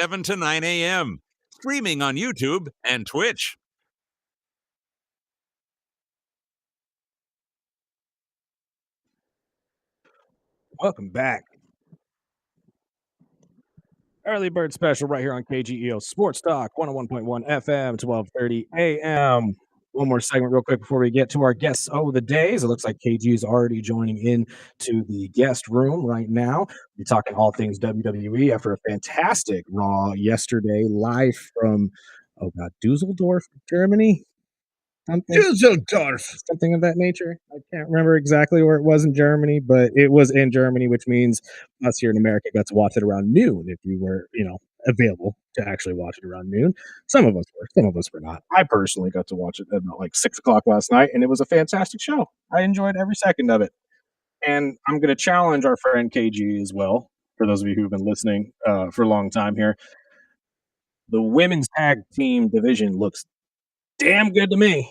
Speaker 3: Seven to 9 a.m. Streaming on YouTube and Twitch.
Speaker 1: Welcome back. Early Bird Special right here on KGEO Sports Talk 101.1 FM, 1230 AM. one more segment real quick before we get to our guests of the days. It looks like KG is already joining in to the guest room right now. We're talking all things WWE after a fantastic Raw yesterday, live from, oh God, Dusseldorf, Germany? Something,
Speaker 2: Dusseldorf.
Speaker 1: something of that nature. I can't remember exactly where it was in Germany, but it was in Germany, which means us here in America got to watch it around noon if you were, available to actually watch it around noon. Some of us were not. I personally got to watch it at about like 6 o'clock last night, and it was a fantastic show. I enjoyed every second of it. And I'm going to challenge our friend KG as well. For those of you who've been listening for a long time here, the women's tag team division looks damn good to me.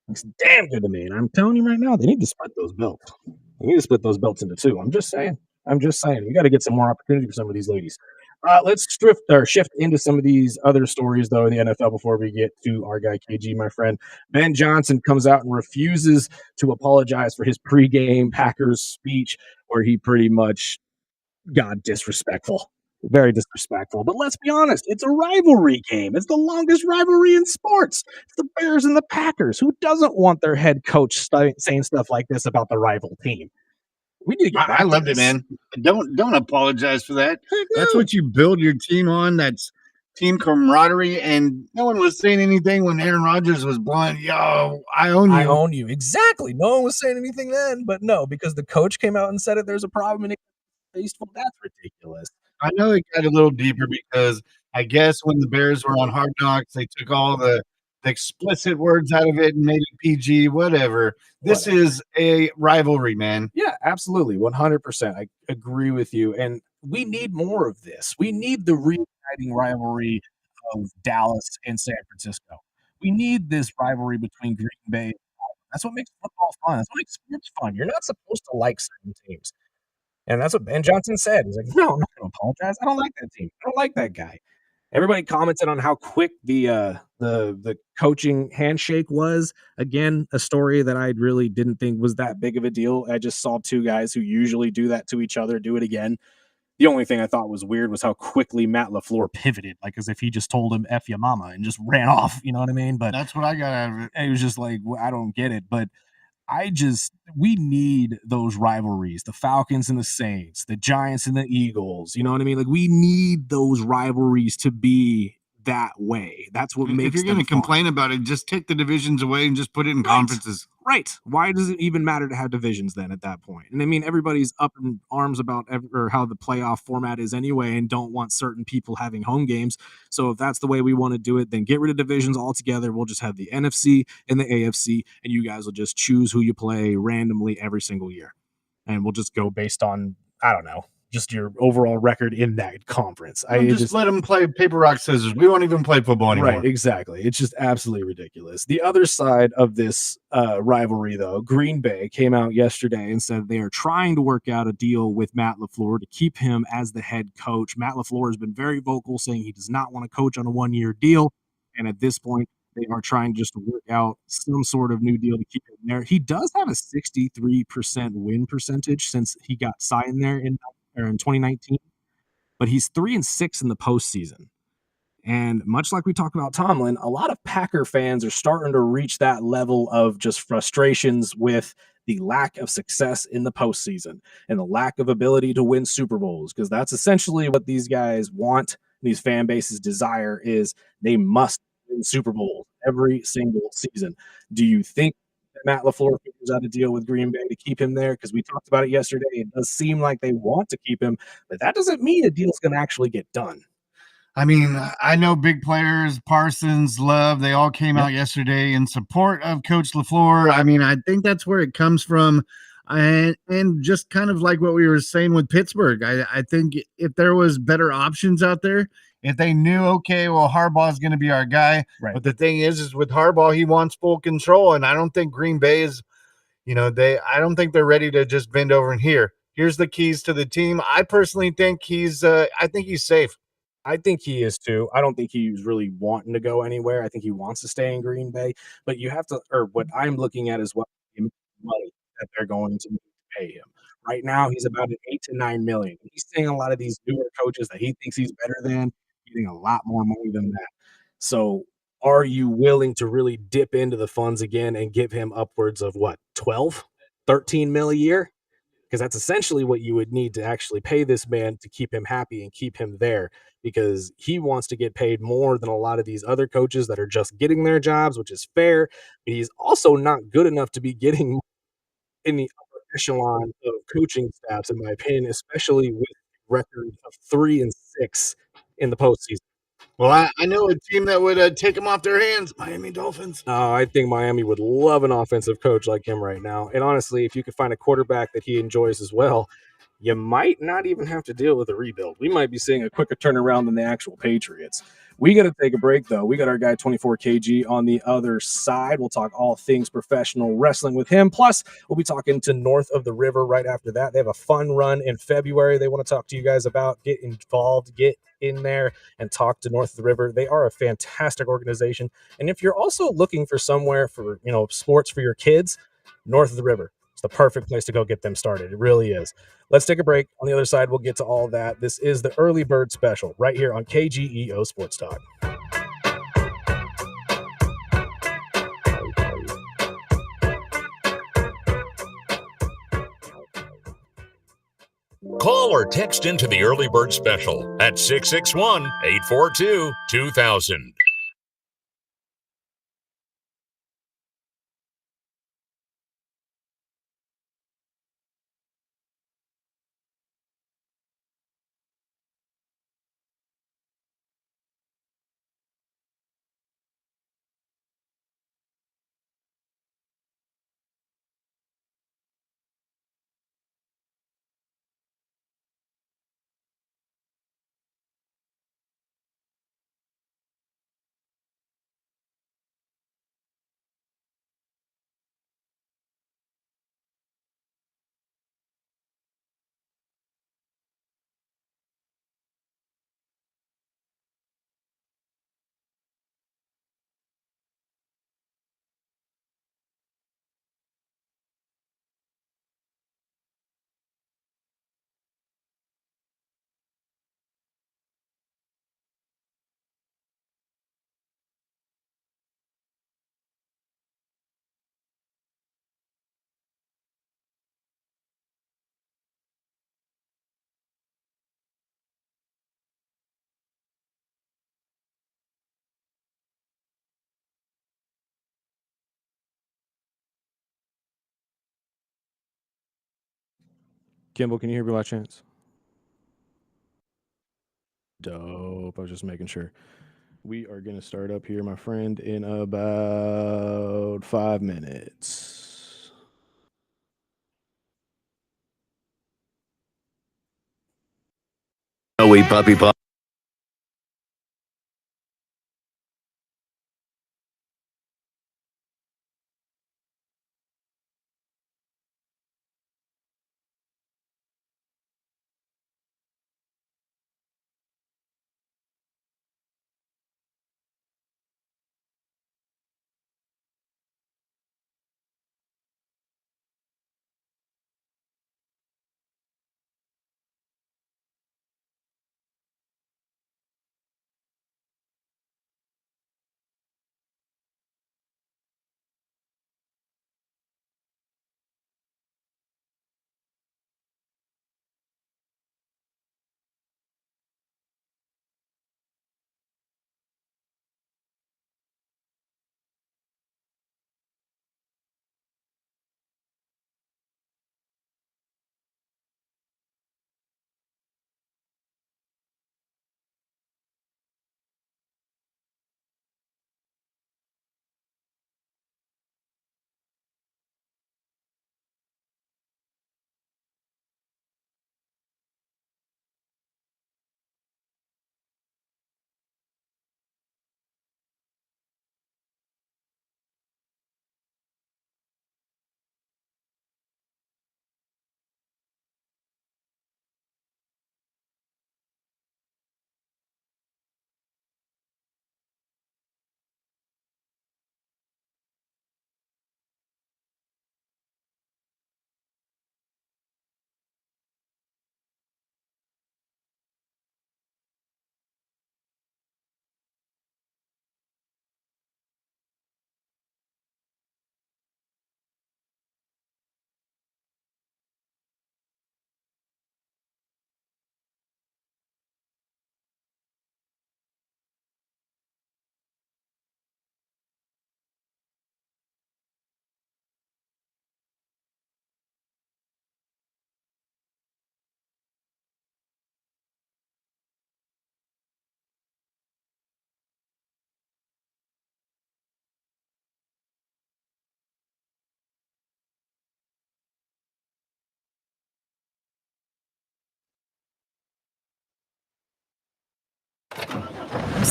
Speaker 1: Looks damn good to me. And I'm telling you right now, they need to split those belts. They need to split those belts into two. I'm just saying. I'm just saying. We got to get some more opportunity for some of these ladies. Let's shift into some of these other stories, though, in the NFL before we get to our guy, KG, my friend. Ben Johnson comes out and refuses to apologize for his pregame Packers speech, where he pretty much got disrespectful. Very disrespectful. But let's be honest, it's a rivalry game. It's the longest rivalry in sports. It's the Bears and the Packers. Who doesn't want their head coach saying stuff like this about the rival team? We need to get back
Speaker 2: I
Speaker 1: to
Speaker 2: loved it,
Speaker 1: this.
Speaker 2: man. Don't apologize for that.
Speaker 1: Heck
Speaker 2: That's
Speaker 1: no.
Speaker 2: what you build your team on. That's team camaraderie. And no one was saying anything when Aaron Rodgers was blowing, yo, I own
Speaker 7: I
Speaker 2: you.
Speaker 7: own you. Exactly. No one was saying anything then, but no, because the coach came out and said it, there's a problem and it tasteful. That's ridiculous.
Speaker 2: I know it got a little deeper because I guess when the Bears were on Hard Knocks, they took all the explicit words out of it and made it PG, whatever. This
Speaker 1: Whatever.
Speaker 2: is a rivalry, man.
Speaker 1: Yeah, absolutely. 100%. I agree with you. And we need more of this. We need the reuniting rivalry of Dallas and San Francisco. We need this rivalry between Green Bay and Dallas. That's what makes football fun. That's what makes sports fun. You're not supposed to like certain teams. And that's what Ben Johnson said. He's like, no, I'm not going to apologize. I don't like that team. I don't like that guy. Everybody commented on how quick the coaching handshake was. Again, a story that I really didn't think was that big of a deal. I just saw two guys who usually do that to each other do it again. The only thing I thought was weird was how quickly Matt LaFleur pivoted, like as if he just told him "F your mama" and just ran off. You know what I mean? But
Speaker 2: That's what I got out of it.
Speaker 1: it was just like I don't get it. But we need those rivalries, the Falcons and the Saints, the Giants and the Eagles. You know what I mean? Like we need those rivalries to be that way. That's what
Speaker 2: If
Speaker 1: makes
Speaker 2: you're going to complain about it, just take the divisions away and just put it in conferences.
Speaker 1: Right. Why does it even matter to have divisions then at that point? And I mean, everybody's up in arms about or how the playoff format is anyway and don't want certain people having home games. So if that's the way we want to do it, then get rid of divisions altogether. We'll just have the NFC and the AFC, and you guys will just choose who you play randomly every single year. And we'll just go based on, I don't know, just your overall record in that conference.
Speaker 2: Just let them play paper, rock, scissors. We won't even play football anymore.
Speaker 1: Right, exactly. It's just absolutely ridiculous. The other side of this rivalry, though, Green Bay came out yesterday and said they are trying to work out a deal with Matt LaFleur to keep him as the head coach. Matt LaFleur has been very vocal, saying he does not want to coach on a one-year deal. And at this point, they are trying just to work out some sort of new deal to keep him there. He does have a 63% win percentage since he got signed there in 2019, but he's 3-6 in the postseason. And much like we talked about Tomlin, a lot of Packer fans are starting to reach that level of just frustrations with the lack of success in the postseason and the lack of ability to win Super Bowls, because that's essentially what these guys want. These fan bases desire is they must win Super Bowls every single season. Do you think that Matt LaFleur figures out a deal with Green Bay to keep him there? Because we talked about it yesterday. It does seem like they want to keep him, but that doesn't mean a deal's going to actually get done.
Speaker 2: I mean, I know big players, Parsons, Love, they all came out yesterday in support of Coach LaFleur. I mean, I think that's where it comes from. And just kind of like what we were saying with Pittsburgh, I think if there was better options out there, if they knew, okay, well, Harbaugh's going to be our guy.
Speaker 1: Right.
Speaker 2: But the thing is with Harbaugh, he wants full control. And I don't think Green Bay is, I don't think they're ready to just bend over and here's the keys to the team. I personally think he's safe.
Speaker 1: I think he is too. I don't think he's really wanting to go anywhere. I think he wants to stay in Green Bay. But you have to, or what I'm looking at is what money that they're going to pay him. Right now, he's about an 8 to 9 million. He's seeing a lot of these newer coaches that he thinks he's better than getting a lot more money than that. So
Speaker 7: Are you willing to really dip into the funds again and give him upwards of what, 12, 13 mil a year? Because that's essentially what you would need to actually pay this man to keep him happy and keep him there, because he wants to get paid more than a lot of these other coaches that are just getting their jobs, which is fair. But he's also not good enough to be getting in the upper echelon of coaching staffs, in my opinion, especially with record of 3-6 in the postseason.
Speaker 2: Well, I know a team that would take him off their hands. Miami Dolphins.
Speaker 7: I think Miami would love an offensive coach like him right now. And honestly, if you could find a quarterback that he enjoys as well, you might not even have to deal with a rebuild.
Speaker 1: We might be seeing a quicker turnaround than the actual Patriots. We got to take a break, though. We got our guy 24 KG on the other side. We'll talk all things professional wrestling with him. Plus, we'll be talking to North of the River right after that. They have a fun run in February they want to talk to you guys about. Get involved, get in there and talk to North of the River. They are a fantastic organization. And if you're also looking for somewhere for, sports for your kids, North of the River. It's the perfect place to go get them started. It really is. Let's take a break. On the other side, we'll get to all that. This is the Early Bird Special right here on KGEO Sports Talk.
Speaker 3: Call or text into the Early Bird Special at 661-842-2000.
Speaker 1: Kimball, can you hear me by chance? Dope. I was just making sure. We are going to start up here, my friend, in about 5 minutes.
Speaker 8: Oh, wait, puppy.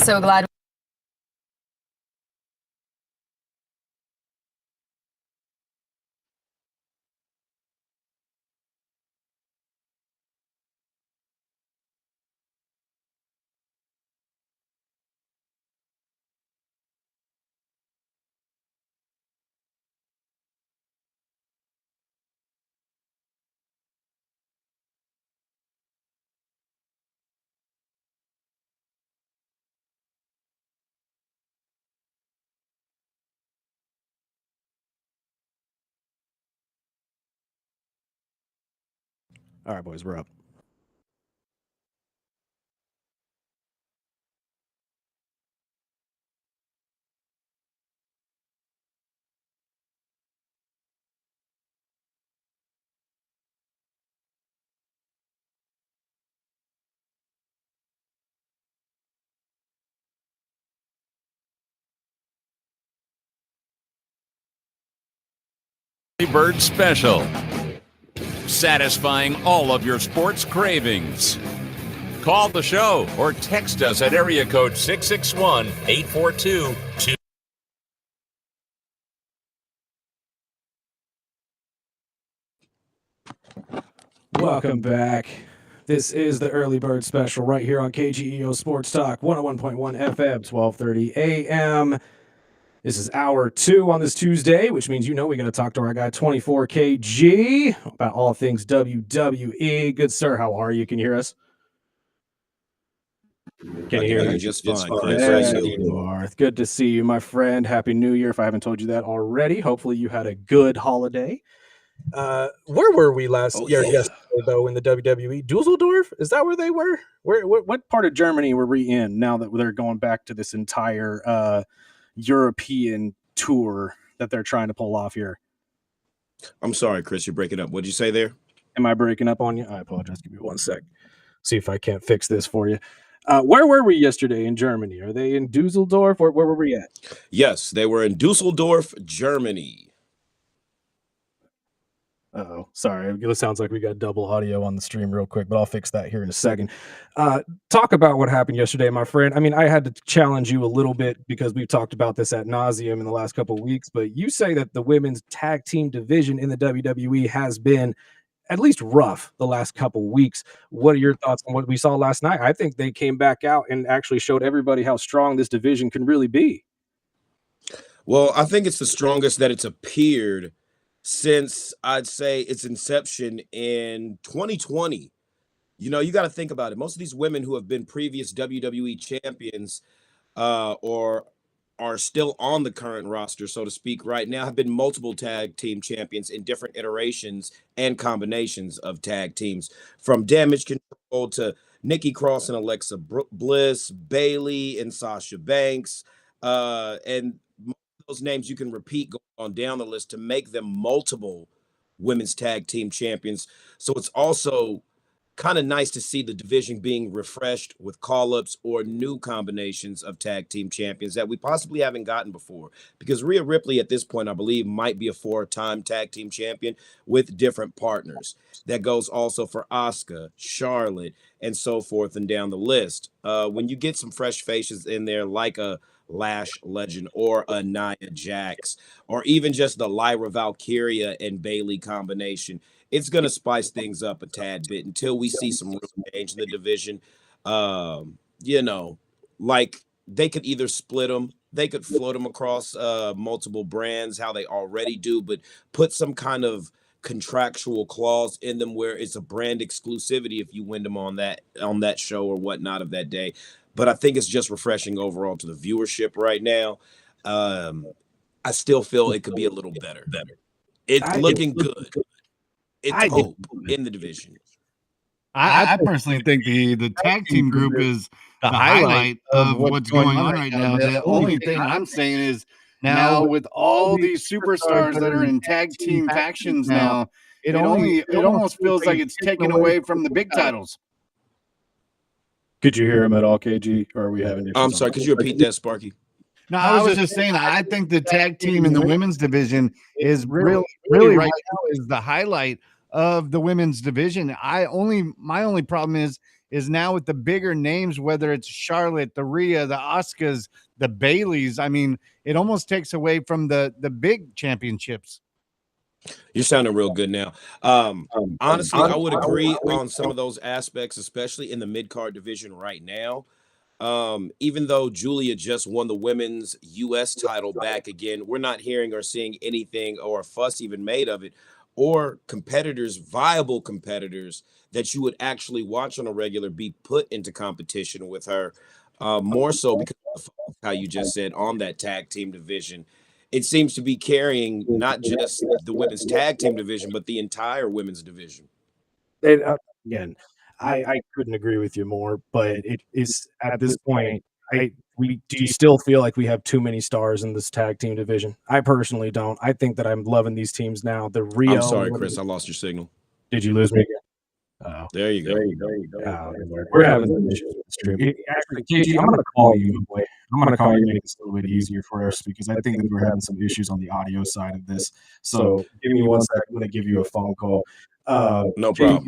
Speaker 8: so glad.
Speaker 7: All right, boys, we're up.
Speaker 3: Bird Special. Satisfying all of your sports cravings. Call the show or text us at area code 661-842-2.
Speaker 7: Welcome back. This is the Early Bird Special right here on KGEO Sports Talk, 101.1 FM, 1230 AM. This is hour 2 on this Tuesday, which means we got to talk to our guy 24KG about all things WWE. Good sir, how are you? Can you hear us? Can you hear me?
Speaker 9: Just fine, Chris.
Speaker 7: There you are. Good to see you, my friend. Happy New Year, if I haven't told you that already. Hopefully you had a good holiday. Where were we yesterday, though, in the WWE? Dusseldorf? Is that where they were? What part of Germany were we in now that they're going back to this entire European tour that they're trying to pull off here?
Speaker 9: I'm sorry, Chris, you're breaking up. What did you say there?
Speaker 7: Am I breaking up on you? I apologize. Give me 1 sec. See if I can't fix this for you. Where were we yesterday in Germany? Are they in Dusseldorf? Where were we at?
Speaker 9: Yes, they were in Dusseldorf, Germany.
Speaker 7: Uh-oh, sorry. It sounds like we got double audio on the stream real quick, but I'll fix that here in a second. Talk about what happened yesterday, my friend. I mean, I had to challenge you a little bit because we've talked about this ad nauseum in the last couple of weeks, but you say that the women's tag team division in the WWE has been at least rough the last couple of weeks. What are your thoughts on what we saw last night? I think they came back out and actually showed everybody how strong this division can really be.
Speaker 9: Well, I think it's the strongest that it's appeared since, I'd say, its inception in 2020. You got to think about it. Most of these women who have been previous WWE champions or are still on the current roster, so to speak, right now, have been multiple tag team champions in different iterations and combinations of tag teams, from Damage Control to Nikki Cross and Alexa Bliss, Bayley and Sasha Banks, and those names you can repeat going on down the list to make them multiple women's tag team champions. So it's also kind of nice to see the division being refreshed with call-ups or new combinations of tag team champions that we possibly haven't gotten before. Because Rhea Ripley at this point, I believe, might be a 4-time tag team champion with different partners. That goes also for Asuka, Charlotte, and so forth and down the list. When you get some fresh faces in there like a Lash Legend or a Nia Jax, or even just the Lyra Valkyria and Bayley combination, it's going to spice things up a tad bit until we see some real change in the division. Like they could either split them, they could float them across multiple brands, how they already do, but put some kind of contractual clause in them where it's a brand exclusivity if you win them on that show or whatnot of that day. But I think it's just refreshing overall to the viewership right now. I still feel it could be a little better. It's looking good. It's hope in the division.
Speaker 2: I personally think the tag team group is the highlight of what's going on right now. The only thing I'm saying is now with all these superstars that are in tag team factions now, it almost feels like it's taken away from the big titles.
Speaker 7: Could you hear him at all, KG? Or are we having?
Speaker 9: I'm sorry. Could you repeat that, Sparky?
Speaker 2: No, I was just saying. I think the tag team in the women's division is really right now is the highlight of the women's division. My only problem is is now with the bigger names, whether it's Charlotte, the Rhea, the Asukas, the Baileys. I mean, it almost takes away from the big championships.
Speaker 9: You're sounding real good now. Honestly, I would agree on some of those aspects, especially in the mid-card division right now. Even though Julia just won the women's US title back again, we're not hearing or seeing anything or a fuss even made of it, or competitors, viable competitors that you would actually watch on a regular be put into competition with her. More so because of how you just said on that tag team division. It seems to be carrying not just the women's tag team division, but the entire women's division.
Speaker 7: And, again, I couldn't agree with you more, but it is at this point, do you still feel like we have too many stars in this tag team division? I personally don't. I think that I'm loving these teams now. The
Speaker 9: I'm
Speaker 7: Rio
Speaker 9: sorry, Chris, I lost your signal.
Speaker 7: Did you lose me again? Oh,
Speaker 9: There you go.
Speaker 7: oh, we're having some issues with the stream. Actually, KG, I'm gonna call you. I'm gonna call you to make this a little bit easier for us because I think that we're having some issues on the audio side of this. So give me one second. I'm gonna give you a phone call.
Speaker 9: No problem.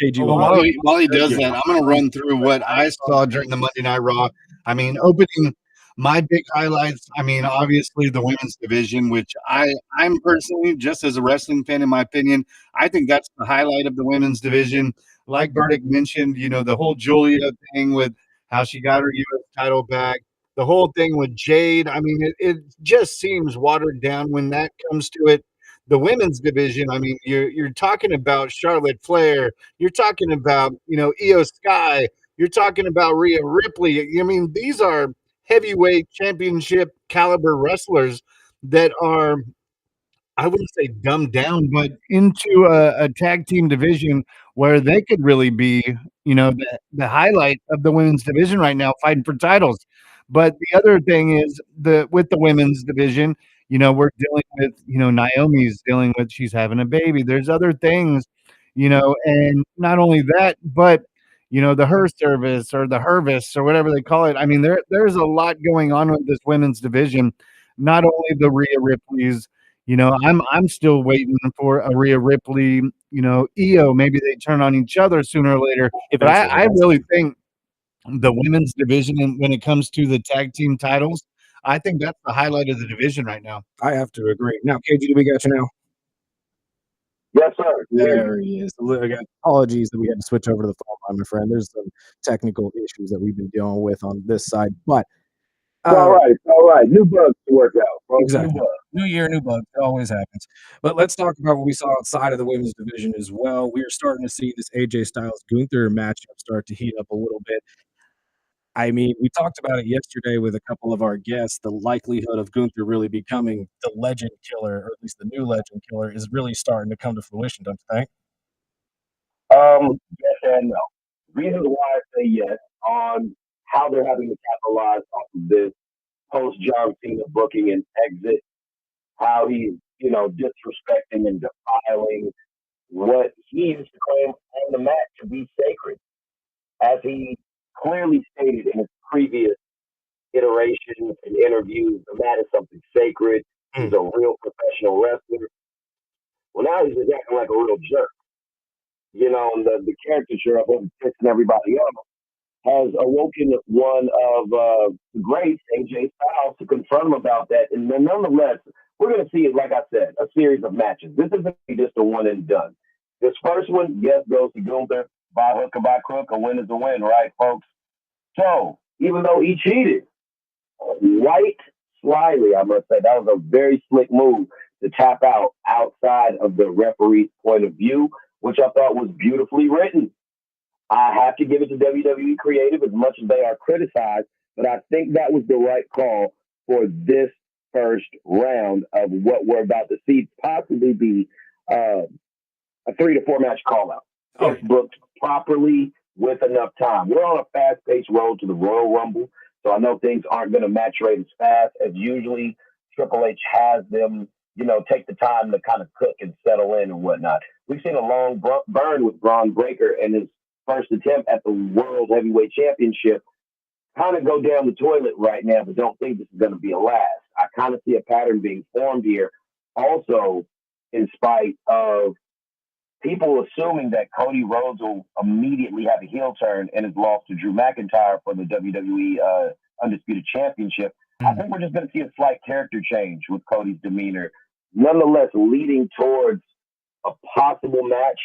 Speaker 7: KG,
Speaker 2: Well, while he does that, I'm going to run through what I saw during the Monday Night Raw. I mean, opening my big highlights. I mean, obviously the women's division, which I'm personally, just as a wrestling fan, in my opinion, I think that's the highlight of the women's division. Like Burdick mentioned, the whole Julia thing with how she got her U.S. title back, the whole thing with Jade. I mean, it just seems watered down when that comes to it. The women's division, I mean, you're talking about Charlotte Flair, you're talking about Io Sky, you're talking about Rhea Ripley. I mean, these are heavyweight championship caliber wrestlers that are, I wouldn't say dumbed down, but into a tag team division where they could really be, the highlight of the women's division right now, fighting for titles. But the other thing is with the women's division, we're dealing with, Naomi's dealing with, she's having a baby. There's other things, and not only that, but the her service or the Hervis or whatever they call it. I mean, there's a lot going on with this women's division. Not only the Rhea Ripley's, I'm still waiting for a Rhea Ripley, Io. Maybe they turn on each other sooner or later. But I really think the women's division, and when it comes to the tag team titles, I think that's the highlight of the division right now.
Speaker 7: I have to agree. Now, KG, do we got you now?
Speaker 4: Yes, sir.
Speaker 7: There he is. Again, apologies that we had to switch over to the phone line, my friend. There's some technical issues that we've been dealing with on this side, but
Speaker 4: All right. New bugs to work out. Folks.
Speaker 7: Exactly. New year, new bugs. It always happens. But let's talk about what we saw outside of the women's division as well. We are starting to see this AJ Styles Gunther matchup start to heat up a little bit. I mean, we talked about it yesterday with a couple of our guests. The likelihood of Gunther really becoming the legend killer, or at least the new legend killer, is really starting to come to fruition, don't you think?
Speaker 8: Yes and no. Reasons why I say yes on how they're having to capitalize off of this post John Cena booking and exit, how he's, disrespecting and defiling what he used to claim on the mat to be sacred. As he clearly stated in his previous iterations and interviews, the mat is something sacred. He's a real professional wrestler. Well, now he's just acting like a real jerk. And the caricature of him pissing everybody off has awoken one of the greats, AJ Styles, to confront him about that. And then nonetheless, we're going to see, like I said, a series of matches. This isn't just a one and done. This first one, yes, goes to Gunther. By hook or by crook, a win is a win, right, folks? So, even though he cheated, quite slyly, I must say, that was a very slick move to tap out outside of the referee's point of view, which I thought was beautifully written. I have to give it to WWE Creative as much as they are criticized, but I think that was the right call for this first round of what we're about to see possibly be a 3 to 4 match call out. If booked properly with enough time. We're on a fast-paced road to the Royal Rumble, so I know things aren't going to maturate as fast as usually Triple H has them, take the time to kind of cook and settle in and whatnot. We've seen a long burn with Braun Breaker and his first attempt at the World Heavyweight Championship kind of go down the toilet right now, but don't think this is going to be a last. I kind of see a pattern being formed here, also in spite of people assuming that Cody Rhodes will immediately have a heel turn in his loss to Drew McIntyre for the WWE Undisputed Championship. I think we're just going to see a slight character change with Cody's demeanor, nonetheless leading towards a possible match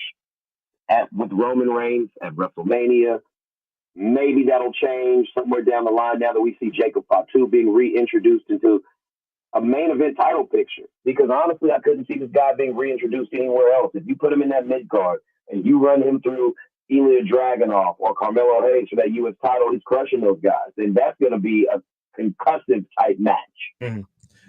Speaker 8: with Roman Reigns at WrestleMania. Maybe that'll change somewhere down the line now that we see Jacob Fatu being reintroduced into a main event title picture. Because honestly, I couldn't see this guy being reintroduced anywhere else. If you put him in that mid card and you run him through Ilya Dragunov or Carmelo Hayes for that U.S. title, he's crushing those guys. And that's going to be a concussive type match.
Speaker 7: Mm-hmm.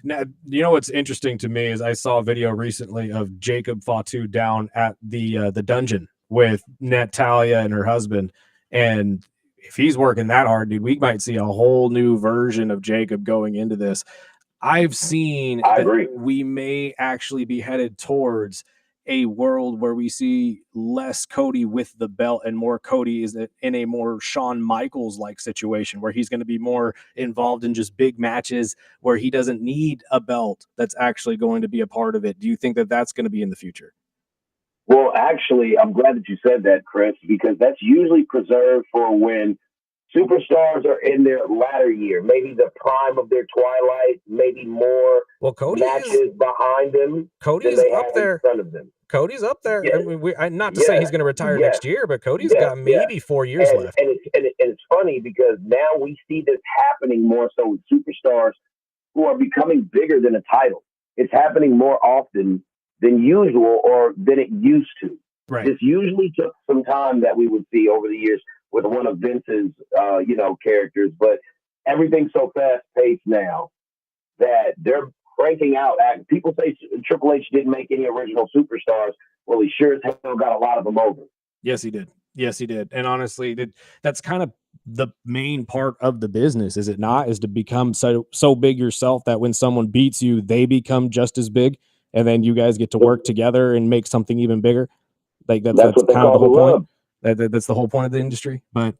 Speaker 7: Now, you know what's interesting to me is I saw a video recently of Jacob Fatu down at the dungeon with Natalia and her husband, and if he's working that hard, dude, we might see a whole new version of Jacob going into this. I've seen that we may actually be headed towards a world where we see less Cody with the belt and more Cody is in a more Shawn Michaels like situation where he's going to be more involved in just big matches where he doesn't need a belt that's actually going to be a part of it. Do you think that that's going to be in the future?
Speaker 8: Well, actually, I'm glad that you said that, Chris, because that's usually preserved for when superstars are in their latter year, maybe the prime of their twilight, maybe more matches behind them.
Speaker 7: Cody's up there.
Speaker 8: In front of them.
Speaker 7: Cody's up there.
Speaker 8: Yeah.
Speaker 7: I mean, not to say he's going to retire next year, but Cody's got maybe 4 years left.
Speaker 8: And it's funny because now we see this happening more so with superstars who are becoming bigger than a title. It's happening more often than usual or than it used to.
Speaker 7: Right.
Speaker 8: This usually took some time that we would see over the years with one of Vince's, characters, but everything's so fast-paced now that they're cranking out. People say Triple H didn't make any original superstars. Well, he sure as hell got a lot of them over.
Speaker 7: Yes, he did. Yes, he did. And honestly, that's kind of the main part of the business, is it not? Is to become so big yourself that when someone beats you, they become just as big, and then you guys get to work together and make something even bigger. Like that's kind of the whole point. That's the whole point of the industry. But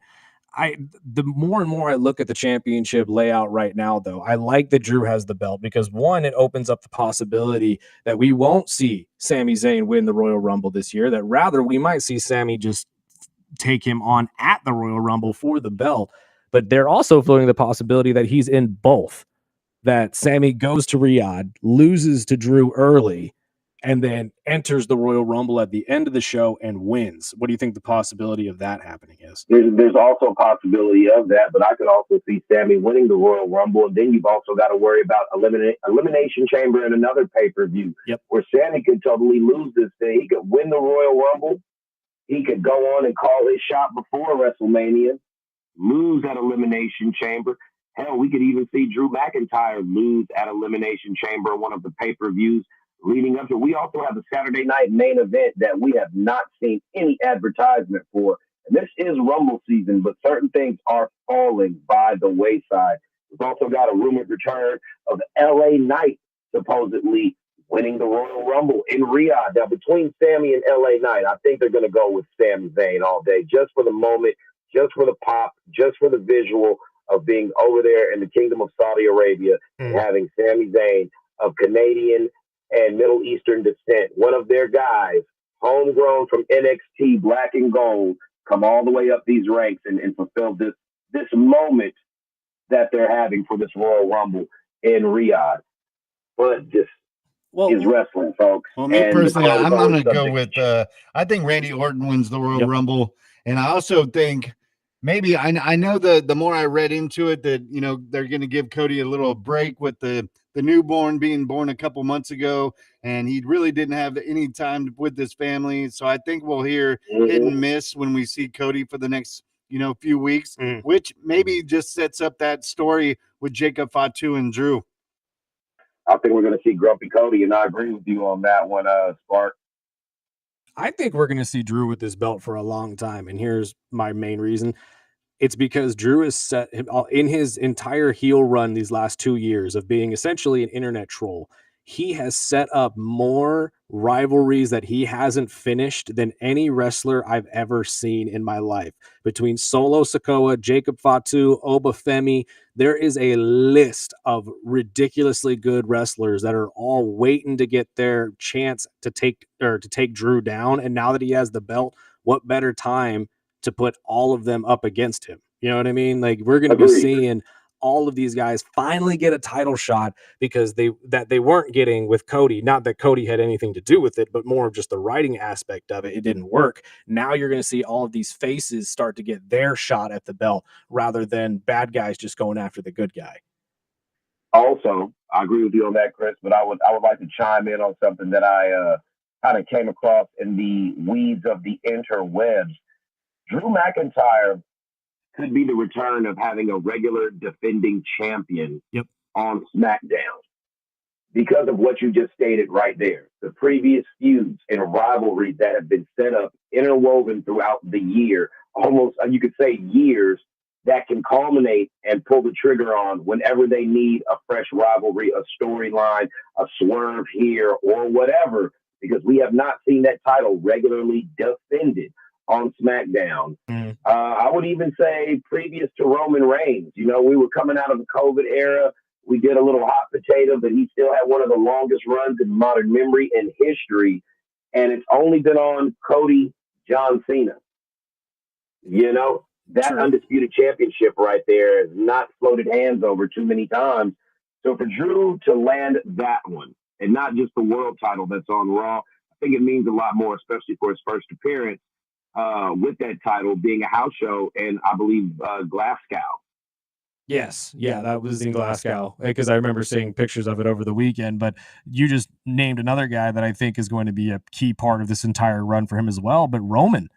Speaker 7: the more and more I look at the championship layout right now, though, I like that Drew has the belt because, one, it opens up the possibility that we won't see Sami Zayn win the Royal Rumble this year, that rather we might see Sami just take him on at the Royal Rumble for the belt. But they're also floating the possibility that he's in both, that Sami goes to Riyadh, loses to Drew early, and then enters the Royal Rumble at the end of the show and wins. What do you think the possibility of that happening is?
Speaker 8: There's also a possibility of that, but I could also see Sami winning the Royal Rumble, and then you've also got to worry about Elimination Chamber in another pay-per-view, where Sami could totally lose this thing. He could win the Royal Rumble. He could go on and call his shot before WrestleMania, lose at Elimination Chamber. Hell, we could even see Drew McIntyre lose at Elimination Chamber, one of the pay-per-views leading up to. We also have a Saturday night main event that we have not seen any advertisement for. And this is Rumble season, but certain things are falling by the wayside. We've also got a rumored return of LA Knight supposedly winning the Royal Rumble in Riyadh. Now, between Sami and LA Knight, I think they're going to go with Sami Zayn all day, just for the moment, just for the pop, just for the visual of being over there in the Kingdom of Saudi Arabia and having Sami Zayn of Canadian and Middle Eastern descent, one of their guys, homegrown from NXT, black and gold, come all the way up these ranks and fulfill this moment that they're having for this Royal Rumble in Riyadh. But this is wrestling, folks.
Speaker 2: Well, me personally, I'm going to go with, I think Randy Orton wins the Royal Rumble. And I also think maybe, I know the more I read into it that, they're going to give Cody a little break with the newborn being born a couple months ago, and he really didn't have any time with his family. So I think we'll hear hit and miss when we see Cody for the next, few weeks, which maybe just sets up that story with Jacob Fatu and Drew.
Speaker 8: I think we're going to see Grumpy Cody, and I agree with you on that one, Spark.
Speaker 7: I think we're going to see Drew with this belt for a long time, and here's my main reason. It's because Drew is set in his entire heel run these last 2 years of being essentially an internet troll. he has set up more rivalries that he hasn't finished than any wrestler I've ever seen in my life. Between Solo Sikoa, Jacob Fatu, Obafemi, there is a list of ridiculously good wrestlers that are all waiting to get their chance to take Drew down. And now that he has the belt, what better time to put all of them up against him? You know what I mean? Like, we're going to be seeing all of these guys finally get a title shot because they weren't getting with Cody. Not that Cody had anything to do with it, but more of just the writing aspect of it. It didn't work. Now you're going to see all of these faces start to get their shot at the belt rather than bad guys just going after the good guy.
Speaker 8: Also, I agree with you on that, Chris, but I would like to chime in on something that I kind of came across in the weeds of the interwebs. Drew McIntyre could be the return of having a regular defending champion on SmackDown because of what you just stated right there. The previous feuds and rivalries that have been set up, interwoven throughout the year, almost, you could say years, that can culminate and pull the trigger on whenever they need a fresh rivalry, a storyline, a swerve here or whatever, because we have not seen that title regularly defended on SmackDown. I would even say previous to Roman Reigns, we were coming out of the COVID era. We did a little hot potato, but he still had one of the longest runs in modern memory and history. And it's only been on Cody, John Cena. That undisputed championship right there has not floated hands over too many times. So for Drew to land that one and not just the world title that's on Raw, I think it means a lot more, especially for his first appearance. With that title being a house show, and I believe Glasgow.
Speaker 1: Yes. Yeah, that was in Glasgow because I remember seeing pictures of it over the weekend. But you just named another guy that I think is going to be a key part of this entire run for him as well. But Roman.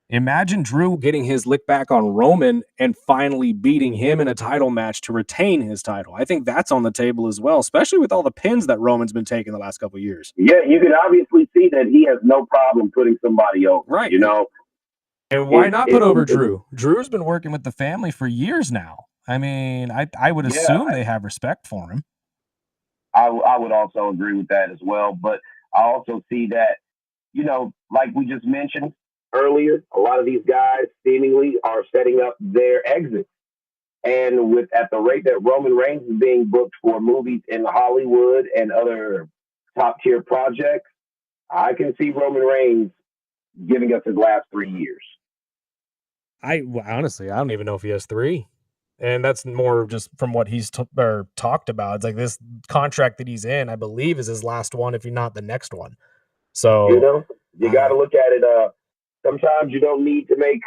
Speaker 1: Imagine Drew getting his lick back on Roman and finally beating him in a title match to retain his title. I think that's on the table as well, especially with all the pins that Roman's been taking the last couple of years.
Speaker 8: Yeah, you can obviously see that he has no problem putting somebody over.
Speaker 1: Right. And why not put over Drew? Drew's been working with the family for years now. I mean, I would assume they have respect for him.
Speaker 8: I would also agree with that as well. But I also see that, like we just mentioned earlier, a lot of these guys seemingly are setting up their exits. And at the rate that Roman Reigns is being booked for movies in Hollywood and other top tier projects, I can see Roman Reigns giving us his last 3 years.
Speaker 7: Honestly, I don't even know if he has 3. And that's more just from what he's talked about. It's like this contract that he's in, I believe, is his last one, if not the next one. So,
Speaker 8: you got to look at it. Sometimes you don't need to make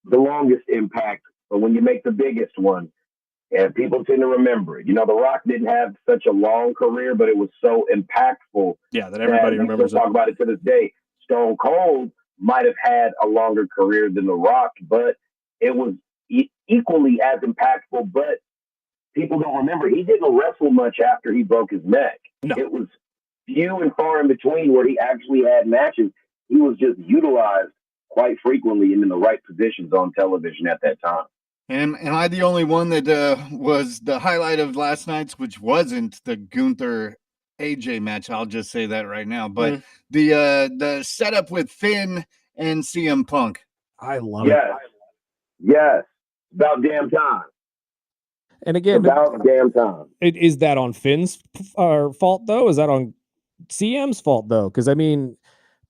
Speaker 8: the longest impact, but when you make the biggest one, and people tend to remember it. The Rock didn't have such a long career, but it was so impactful.
Speaker 1: Yeah, that everybody remembers.
Speaker 8: Talk about it to this day. Stone Cold might have had a longer career than The Rock, but it was equally as impactful. But people don't remember he didn't wrestle much after he broke his neck.
Speaker 1: No.
Speaker 8: It was few and far in between where he actually had matches. He was just utilized quite frequently and in the right positions on television at that time.
Speaker 2: Am I the only one that was the highlight of last night's, which wasn't the Gunther AJ match? I'll just say that right now. But the setup with Finn and CM Punk.
Speaker 1: I love it.
Speaker 8: Yes. About damn time.
Speaker 1: And again,
Speaker 8: about damn time.
Speaker 1: Is that on Finn's fault, though? Is that on CM's fault, though? Because, I mean,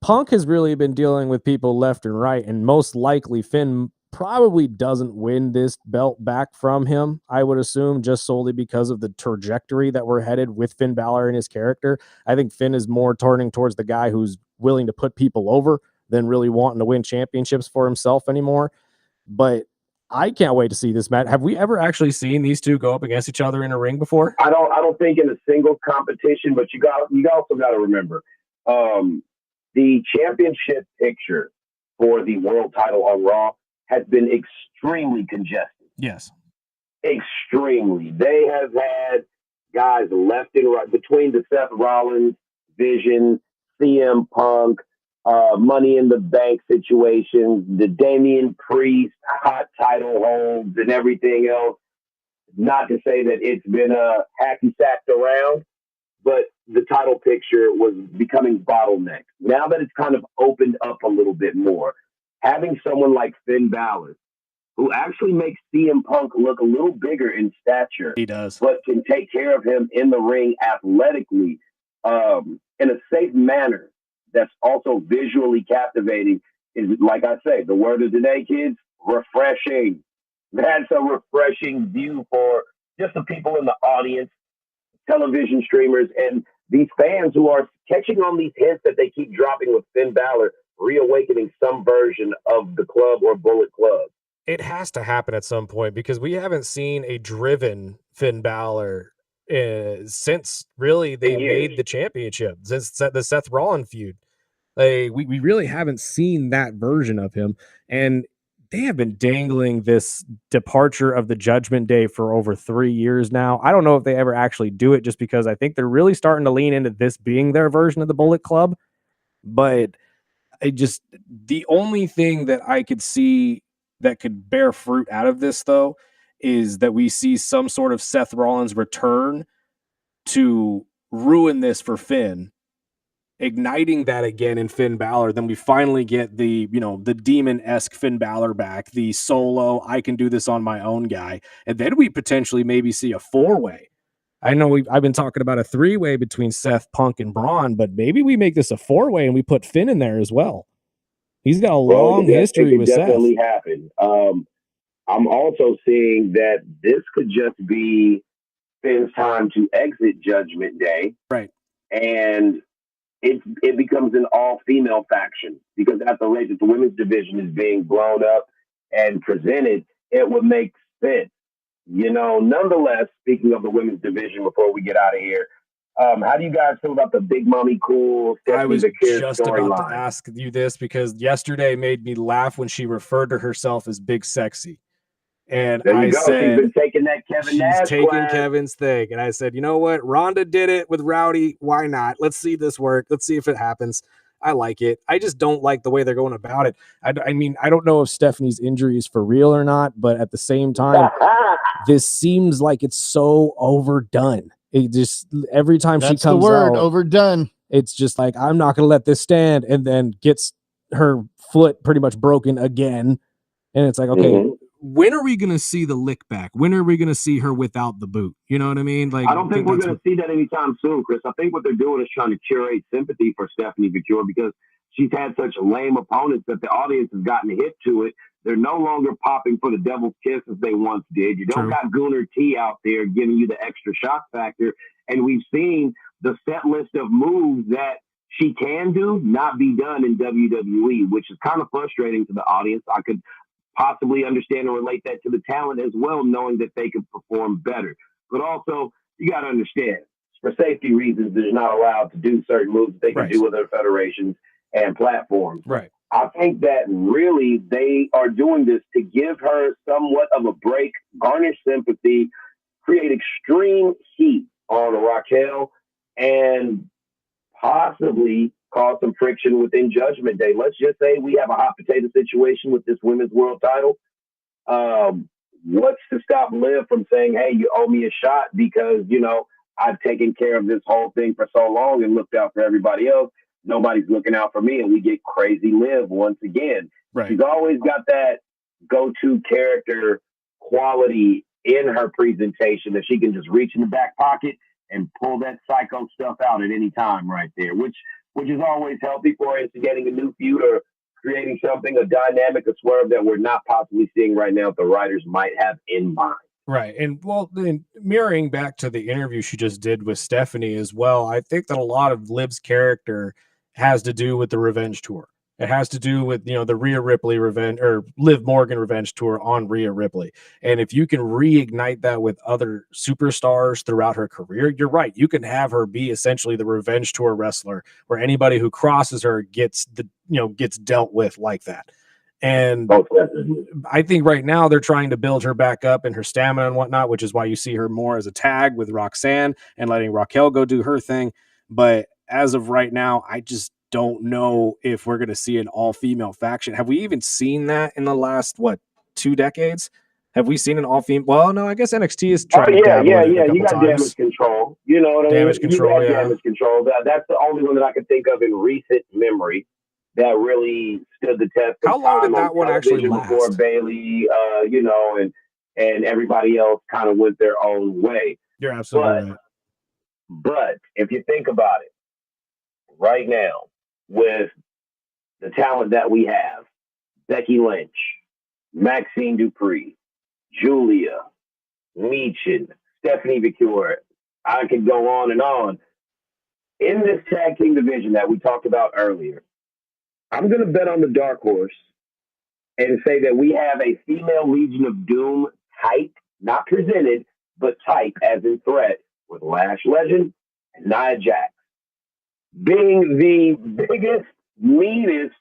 Speaker 1: Punk has really been dealing with people left and right, and most likely Finn probably doesn't win this belt back from him, I would assume, just solely because of the trajectory that we're headed with Finn Balor and his character. I think Finn is more turning towards the guy who's willing to put people over than really wanting to win championships for himself anymore. But I can't wait to see this match. Have we ever actually seen these two go up against each other in a ring before?
Speaker 8: I don't think in a single competition, but you also got to remember the championship picture for the world title on Raw has been extremely congested.
Speaker 1: Yes.
Speaker 8: Extremely. They have had guys left and right between the Seth Rollins, Vision, CM Punk, Money in the Bank situations, the Damian Priest, hot title holds, and everything else. Not to say that it's been hacky-sacked around, but the title picture was becoming bottlenecked. Now that it's kind of opened up a little bit more, having someone like Finn Balor, who actually makes CM Punk look a little bigger in stature,
Speaker 7: He does.
Speaker 8: but can take care of him in the ring athletically, in a safe manner that's also visually captivating, is, like I say, the word of the day, kids, refreshing. That's a refreshing view for just the people in the audience, television streamers, and these fans who are catching on these hints that they keep dropping with Finn Balor reawakening some version of the club or Bullet Club.
Speaker 7: It has to happen at some point because we haven't seen a driven Finn Balor since really they made the championship, since the Seth Rollins feud. We really haven't seen that version of him, and they have been dangling this departure of the Judgment Day for over 3 years now. I don't know if they ever actually do it, just because I think they're really starting to lean into this being their version of the Bullet Club. But the only thing that I could see that could bear fruit out of this, though, is that we see some sort of Seth Rollins return to ruin this for Finn, igniting that again in Finn Balor. Then we finally get the demon-esque Finn Balor back, the solo, I can do this on my own guy. And then we potentially maybe see a 4-way. I know I've been talking about a 3-way between Seth, Punk, and Braun, but maybe we make this a 4-way and we put Finn in there as well. He's got a long history with Seth.
Speaker 8: It could definitely happen. I'm also seeing that this could just be Finn's time to exit Judgment Day.
Speaker 7: Right.
Speaker 8: And it becomes an all-female faction, because at the rate that the women's division is being blown up and presented, it would make sense. Nonetheless, speaking of the women's division, before we get out of here, how do you guys feel about the Big Mommy Cool
Speaker 7: I was just about
Speaker 8: storyline?
Speaker 7: to ask you this, because yesterday made me laugh when she referred to herself as Big Sexy. And
Speaker 8: There you
Speaker 7: I
Speaker 8: go.
Speaker 7: said,
Speaker 8: She's been taking that Kevin Nash
Speaker 7: she's taking
Speaker 8: class.
Speaker 7: Kevin's thing. And I said, you know what? Ronda did it with Rowdy. Why not? Let's see this work. Let's see if it happens. I like it. I just don't like the way they're going about it. I mean, I don't know if Stephanie's injury is for real or not, but at the same time, this seems like it's so overdone. It just, every time she comes out,
Speaker 2: overdone.
Speaker 7: it's just like, I'm not going to let this stand, and then gets her foot pretty much broken again. And it's like, okay, when are we going to see the lick back? When are we going to see her without the boot? You know what I mean? Like,
Speaker 8: I don't think we're going to see that anytime soon, Chris. I think what they're doing is trying to curate sympathy for Stephanie Victoria, because she's had such lame opponents that the audience has gotten hip to it. They're no longer popping for the devil's kiss as they once did. You don't got Gunnar T out there giving you the extra shock factor. And we've seen the set list of moves that she can do not be done in WWE, which is kind of frustrating to the audience. I could possibly understand and relate that to the talent as well, knowing that they could perform better. But also, you got to understand, for safety reasons, they're not allowed to do certain moves that they can do with other federations and platforms.
Speaker 7: Right.
Speaker 8: I think that really they are doing this to give her somewhat of a break, garnish sympathy, create extreme heat on Raquel, and possibly cause some friction within Judgment Day. Let's just say we have a hot potato situation with this women's world title. What's to stop Liv from saying, hey, you owe me a shot because, I've taken care of this whole thing for so long and looked out for everybody else. Nobody's looking out for me, and we get crazy Liv once again.
Speaker 7: Right.
Speaker 8: She's always got that go-to character quality in her presentation that she can just reach in the back pocket and pull that psycho stuff out at any time right there, which is always healthy for instigating a new feud or creating something, a dynamic, a swerve that we're not possibly seeing right now that the writers might have in mind.
Speaker 7: Right. And well, then mirroring back to the interview she just did with Stephanie as well, I think that a lot of Liv's character has to do with the revenge tour. It has to do with, the Rhea Ripley revenge, or Liv Morgan revenge tour on Rhea Ripley. And if you can reignite that with other superstars throughout her career, you're right. You can have her be essentially the revenge tour wrestler where anybody who crosses her gets dealt with like that. And I think right now they're trying to build her back up and her stamina and whatnot, which is why you see her more as a tag with Roxanne and letting Raquel go do her thing. But as of right now, I just don't know if we're going to see an all-female faction. Have we even seen that in the last, 2 decades? Have we seen an all-female? Well, no, I guess NXT has
Speaker 8: Oh
Speaker 7: tried to
Speaker 8: yeah,
Speaker 7: dabble
Speaker 8: yeah,
Speaker 7: in it
Speaker 8: yeah.
Speaker 7: a
Speaker 8: You
Speaker 7: couple
Speaker 8: got
Speaker 7: times.
Speaker 8: Damage Control. You know what I mean?
Speaker 7: Damage Control,
Speaker 8: You got
Speaker 7: yeah.
Speaker 8: Damage Control. That's the only one that I can think of in recent memory that really stood the test of
Speaker 7: How long did
Speaker 8: time on
Speaker 7: that one actually
Speaker 8: television before
Speaker 7: last?
Speaker 8: Bailey, and everybody else kind of went their own way.
Speaker 7: You're absolutely right.
Speaker 8: But if you think about it, right now, with the talent that we have, Becky Lynch, Maxine Dupree, Julia, Meechin, Stephanie Vicure, I could go on and on. In this tag team division that we talked about earlier, I'm going to bet on the dark horse and say that we have a female Legion of Doom type, not presented, but type as in threat, with Lash Legend and Nia Jax being the biggest, meanest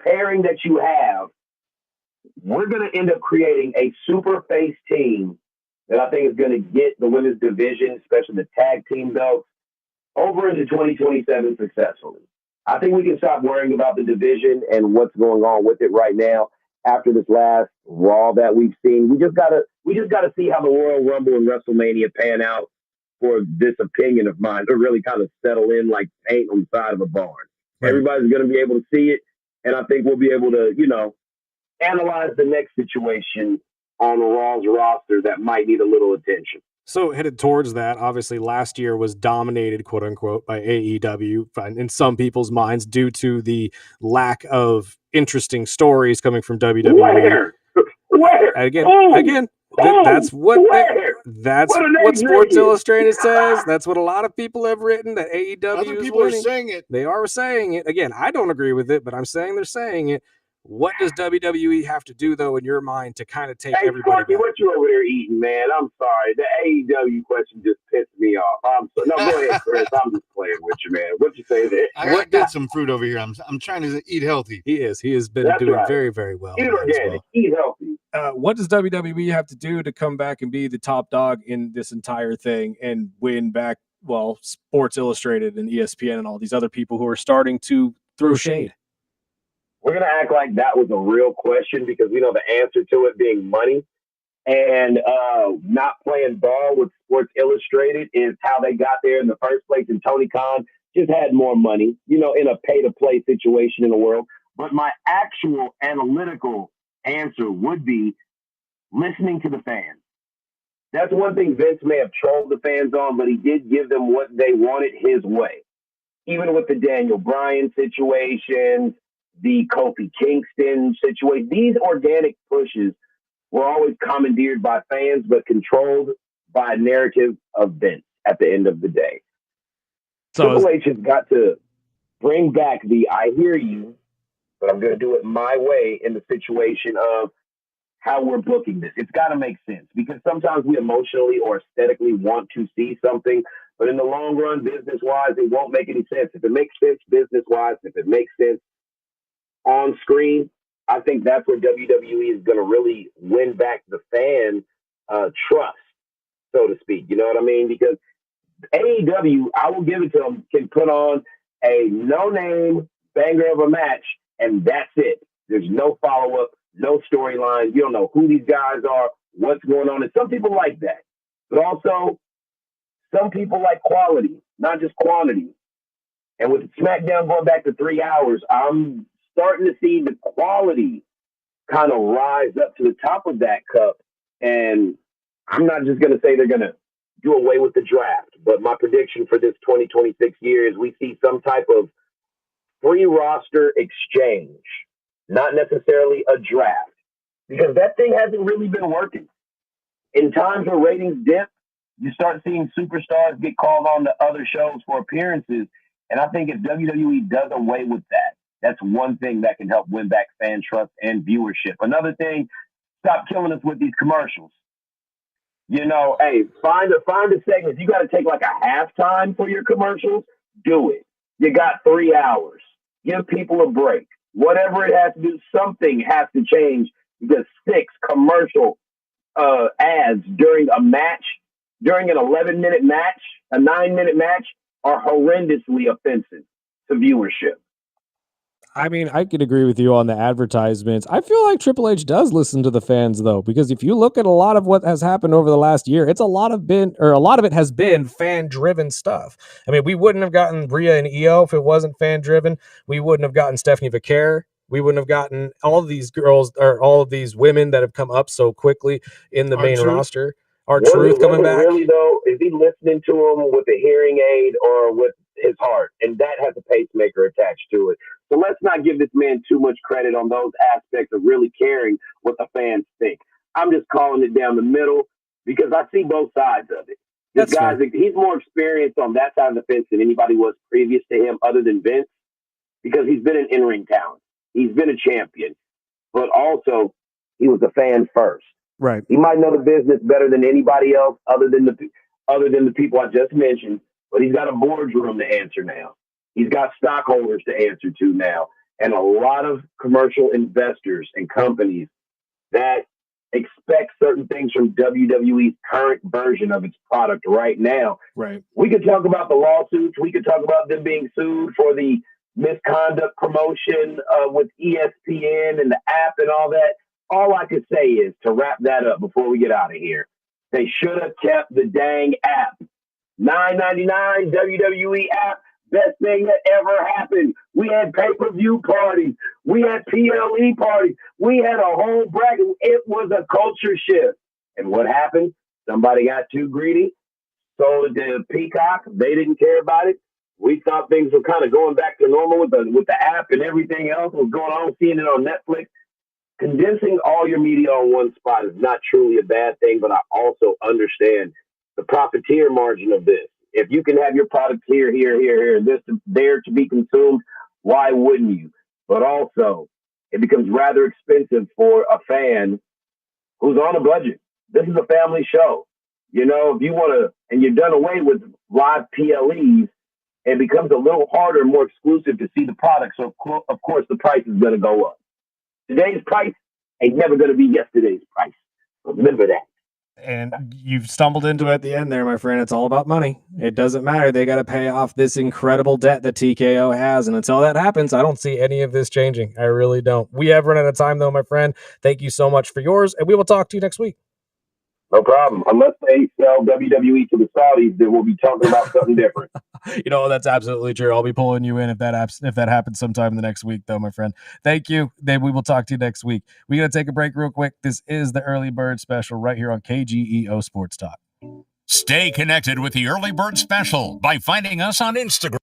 Speaker 8: pairing that you have. We're going to end up creating a super face team that I think is going to get the women's division, especially the tag team belts, over into 2027 successfully. I think we can stop worrying about the division and what's going on with it right now after this last Raw that we've seen. We just gotta see how the Royal Rumble and WrestleMania pan out for this opinion of mine to really kind of settle in like paint on the side of a barn. Right. Everybody's going to be able to see it, and I think we'll be able to, analyze the next situation on Raw's roster that might need a little attention.
Speaker 7: So headed towards that, obviously last year was dominated, quote unquote, by AEW in some people's minds due to the lack of interesting stories coming from WWE.
Speaker 8: Where?
Speaker 7: Again, that's what Sports Illustrated says. That's what a lot of people have written, that AEW
Speaker 2: Other
Speaker 7: is
Speaker 2: people
Speaker 7: winning.
Speaker 2: are saying it.
Speaker 7: They are saying it. Again, I don't agree with it, but I'm saying they're saying it. What does WWE have to do, though, in your mind, to kind of take everybody
Speaker 8: Sparky,
Speaker 7: back?
Speaker 8: what you over there eating, man? I'm sorry. The AEW question just pissed me off. No, go ahead, Chris. I'm just playing with you, man. What you say there?
Speaker 2: I got some fruit over here. I'm trying to eat healthy.
Speaker 7: He is. He has been doing very, very well.
Speaker 8: Eat organic. Eat healthy.
Speaker 7: What does WWE have to do to come back and be the top dog in this entire thing and win back, Sports Illustrated and ESPN and all these other people who are starting to throw shade?
Speaker 8: We're going to act like that was a real question because we know the answer to it being money. And not playing ball with Sports Illustrated is how they got there in the first place. And Tony Khan just had more money, in a pay-to-play situation in the world. But my actual analytical answer would be listening to the fans. That's one thing Vince may have trolled the fans on, but he did give them what they wanted his way. Even with the Daniel Bryan situations, the Kofi Kingston situation, these organic pushes were always commandeered by fans, but controlled by a narrative of Vince at the end of the day. So Triple H has got to bring back the I hear you, but I'm going to do it my way in the situation of how we're booking this. It's got to make sense because sometimes we emotionally or aesthetically want to see something, but in the long run, business-wise, it won't make any sense. If it makes sense business-wise, if it makes sense on screen, I think that's where WWE is going to really win back the fan trust, so to speak. You know what I mean? Because AEW, I will give it to them, can put on a no-name banger of a match, and that's it. There's no follow-up, no storyline. You don't know who these guys are, what's going on. And some people like that. But also, some people like quality, not just quantity. And with SmackDown going back to 3 hours, I'm starting to see the quality kind of rise up to the top of that cup. And I'm not just going to say they're going to do away with the draft, but my prediction for this 2026 year is we see some type of free roster exchange, not necessarily a draft, because that thing hasn't really been working. In times where ratings dip, you start seeing superstars get called on to other shows for appearances. And I think if WWE does away with that, that's one thing that can help win back fan trust and viewership. Another thing, stop killing us with these commercials. Hey, find a segment. If you got to take like a halftime for your commercials, do it. You got 3 hours. Give people a break. Whatever it has to do, something has to change because 6 commercial ads during a match, during an 11-minute match, a 9-minute match, are horrendously offensive to viewership.
Speaker 1: I mean, I could agree with you on the advertisements. I feel like Triple H does listen to the fans though, because if you look at a lot of what has happened over the last year, it's a lot of it has been fan driven stuff. I mean, we wouldn't have gotten Rhea and Io if it wasn't fan driven. We wouldn't have gotten Stephanie Vaquer. We wouldn't have gotten all of these girls or all of these women that have come up so quickly in the main
Speaker 2: R-Truth.
Speaker 1: roster. Our Truth coming back.
Speaker 8: Really though? Is he listening to him with a hearing aid or with his heart? And that has a pacemaker attached to it. So let's not give this man too much credit on those aspects of really caring what the fans think. I'm just calling it down the middle because I see both sides of it. This guy's he's more experienced on that side of the fence than anybody was previous to him, other than Vince, because he's been an in-ring talent. He's been a champion, but also he was a fan first.
Speaker 1: Right.
Speaker 8: He might know the business better than anybody else, other than the people I just mentioned. But he's got a boardroom to answer now. He's got stockholders to answer to now, and a lot of commercial investors and companies that expect certain things from WWE's current version of its product right now.
Speaker 1: Right.
Speaker 8: We could talk about the lawsuits. We could talk about them being sued for the misconduct promotion with ESPN and the app and all that. All I could say is, to wrap that up before we get out of here, they should have kept the dang app. $9.99 WWE app, best thing that ever happened. We had pay-per-view parties. We had PLE parties. We had a whole bracket. It was a culture shift. And what happened? Somebody got too greedy, sold it to Peacock. They didn't care about it. We thought things were kind of going back to normal with the app and everything else was going on, seeing it on Netflix. Condensing all your media on one spot is not truly a bad thing, but I also understand the profiteer margin of this. If you can have your product here, and this there to be consumed, why wouldn't you? But also, it becomes rather expensive for a fan who's on a budget. This is a family show. You know, if you want to, and you're done away with live PLEs, it becomes a little harder, more exclusive to see the product. So, of course, the price is going to go up. Today's price ain't never going to be yesterday's price. Remember that.
Speaker 1: And you've stumbled into it at the end there, my friend. It's all about money. It doesn't matter. They got to pay off this incredible debt that TKO has. And until that happens, I don't see any of this changing. I really don't. We have run out of time, though, my friend. Thank you so much for yours. And we will talk to you next week.
Speaker 8: No problem. Unless they sell WWE to the Saudis, then we'll be talking about something different.
Speaker 1: You know, that's absolutely true. I'll be pulling you in if that happens sometime in the next week, though, my friend. Thank you. Then we will talk to you next week. We're going to take a break real quick. This is the Early Bird Special right here on KGEO Sports Talk.
Speaker 3: Stay connected with the Early Bird Special by finding us on Instagram.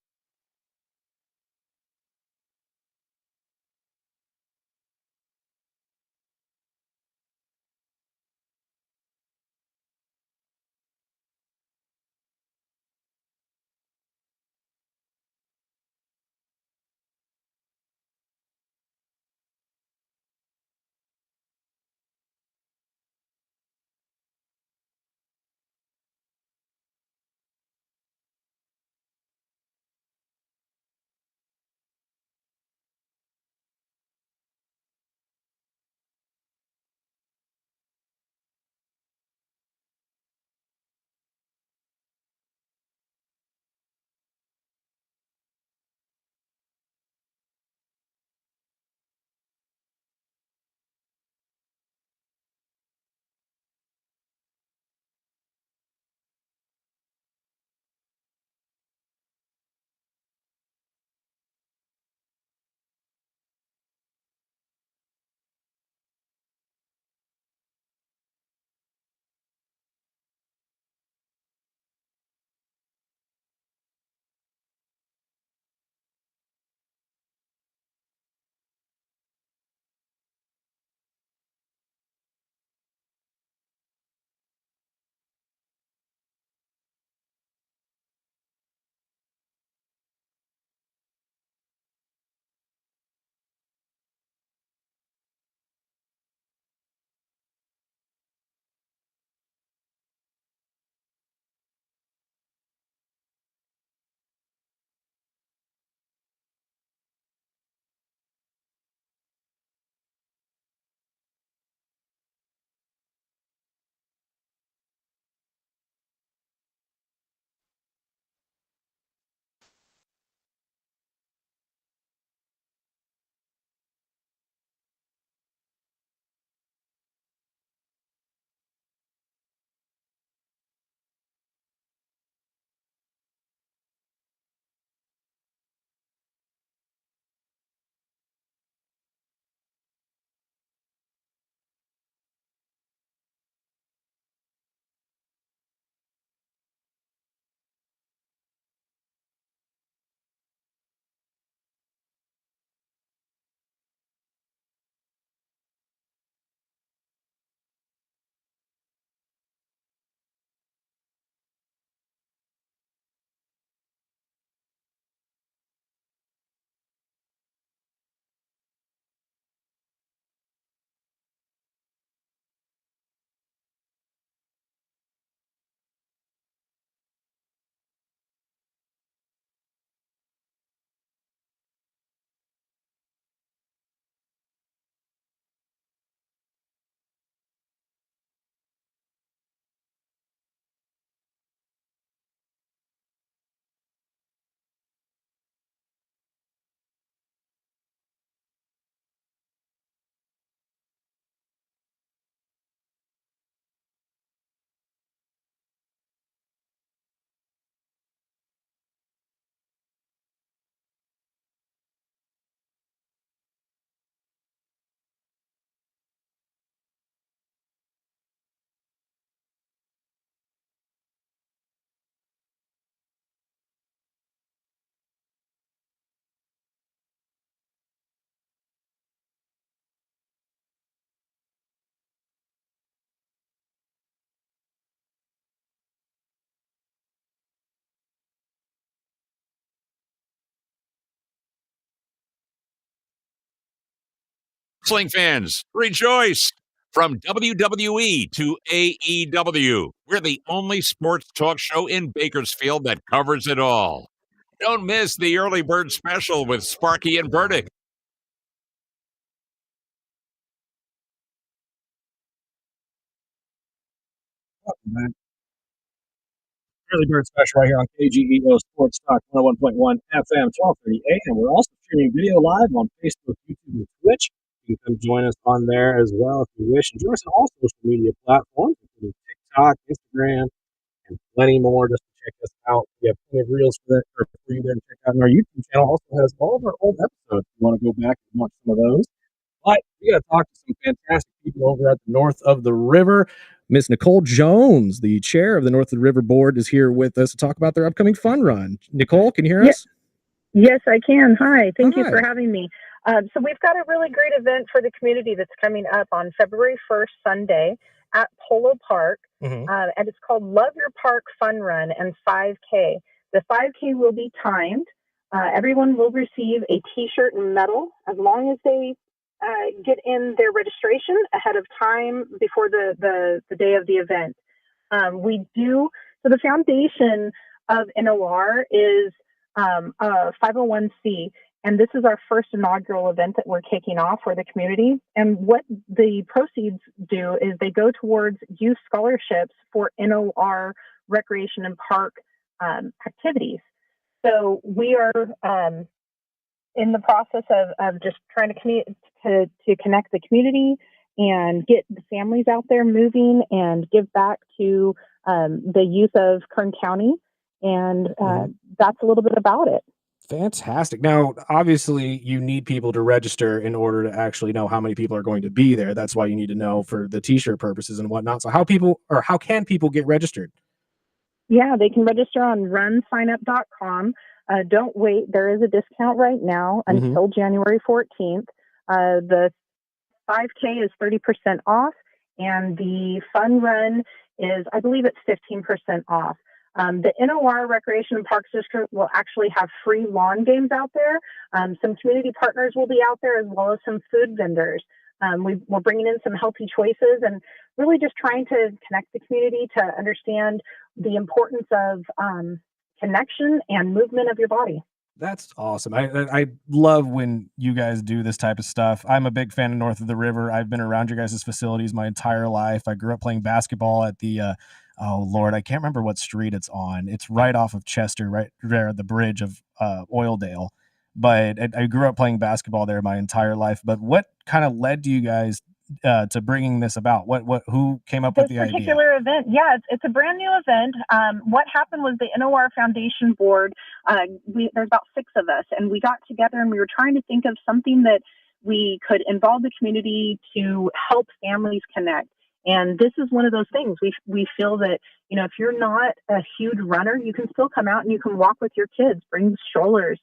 Speaker 3: Wrestling fans, rejoice! From WWE to AEW, we're the only sports talk show in Bakersfield that covers it all. Don't miss the early bird special with Sparky and Burdick.
Speaker 1: Early bird special right here on KGEO Sports Talk 101.1 FM, 12:30 a.m. We're also streaming video live on Facebook, YouTube, and Twitch. You can come join us on there as well if you wish. And join us on all social media platforms, including TikTok, Instagram, and plenty more. Just to check us out. We have plenty of reels for you there to check out. And our YouTube channel also has all of our old episodes. If you want to go back and watch some of those. But we got to talk to some fantastic people over at the North of the River. Miss Nicole Jones, the chair of the North of the River Board, is here with us to talk about their upcoming fun run. Nicole, can you hear us?
Speaker 10: Yes, I can. Hi. Thank you
Speaker 1: Hi.
Speaker 10: for having me. So we've got a really great event for the community that's coming up on February 1st, Sunday at Polo Park. And it's called Love Your Park Fun Run and 5K. The 5K will be timed. Everyone will receive a T-shirt and medal as long as they get in their registration ahead of time before the day of the event. So the foundation of NOR is a 501c, and this is our first inaugural event that we're kicking off for the community. And what the proceeds do is they go towards youth scholarships for NOR recreation and park activities. So we are in the process of just trying to connect the community and get the families out there moving and give back to the youth of Kern County. And that's a little bit about it.
Speaker 7: Fantastic. Now, obviously, you need people to register in order to actually know how many people are going to be there. That's why you need to know for the T-shirt purposes and whatnot. So how can people get registered?
Speaker 10: Yeah, they can register on runsignup.com. Don't wait. There is a discount right now until January 14th. The 5K is 30% off, and the fun run is, I believe it's 15% off. The NOR Recreation and Parks District will actually have free lawn games out there. Some community partners will be out there, as well as some food vendors. We're bringing in some healthy choices and really just trying to connect the community to understand the importance of connection and movement of your body.
Speaker 7: That's awesome. I love when you guys do this type of stuff. I'm a big fan of North of the River. I've been around your guys' facilities my entire life. I grew up playing basketball at the oh Lord, I can't remember what street it's on. It's right off of Chester, right there at the bridge of Oildale. But I grew up playing basketball there my entire life. But what kind of led you guys to bringing this about? Who came up with the idea?
Speaker 10: This particular event, yeah, it's a brand new event. What happened was the NOR Foundation Board, there's about 6 of us, and we got together and we were trying to think of something that we could involve the community to help families connect. And this is one of those things. We feel that, if you're not a huge runner, you can still come out and you can walk with your kids, bring strollers.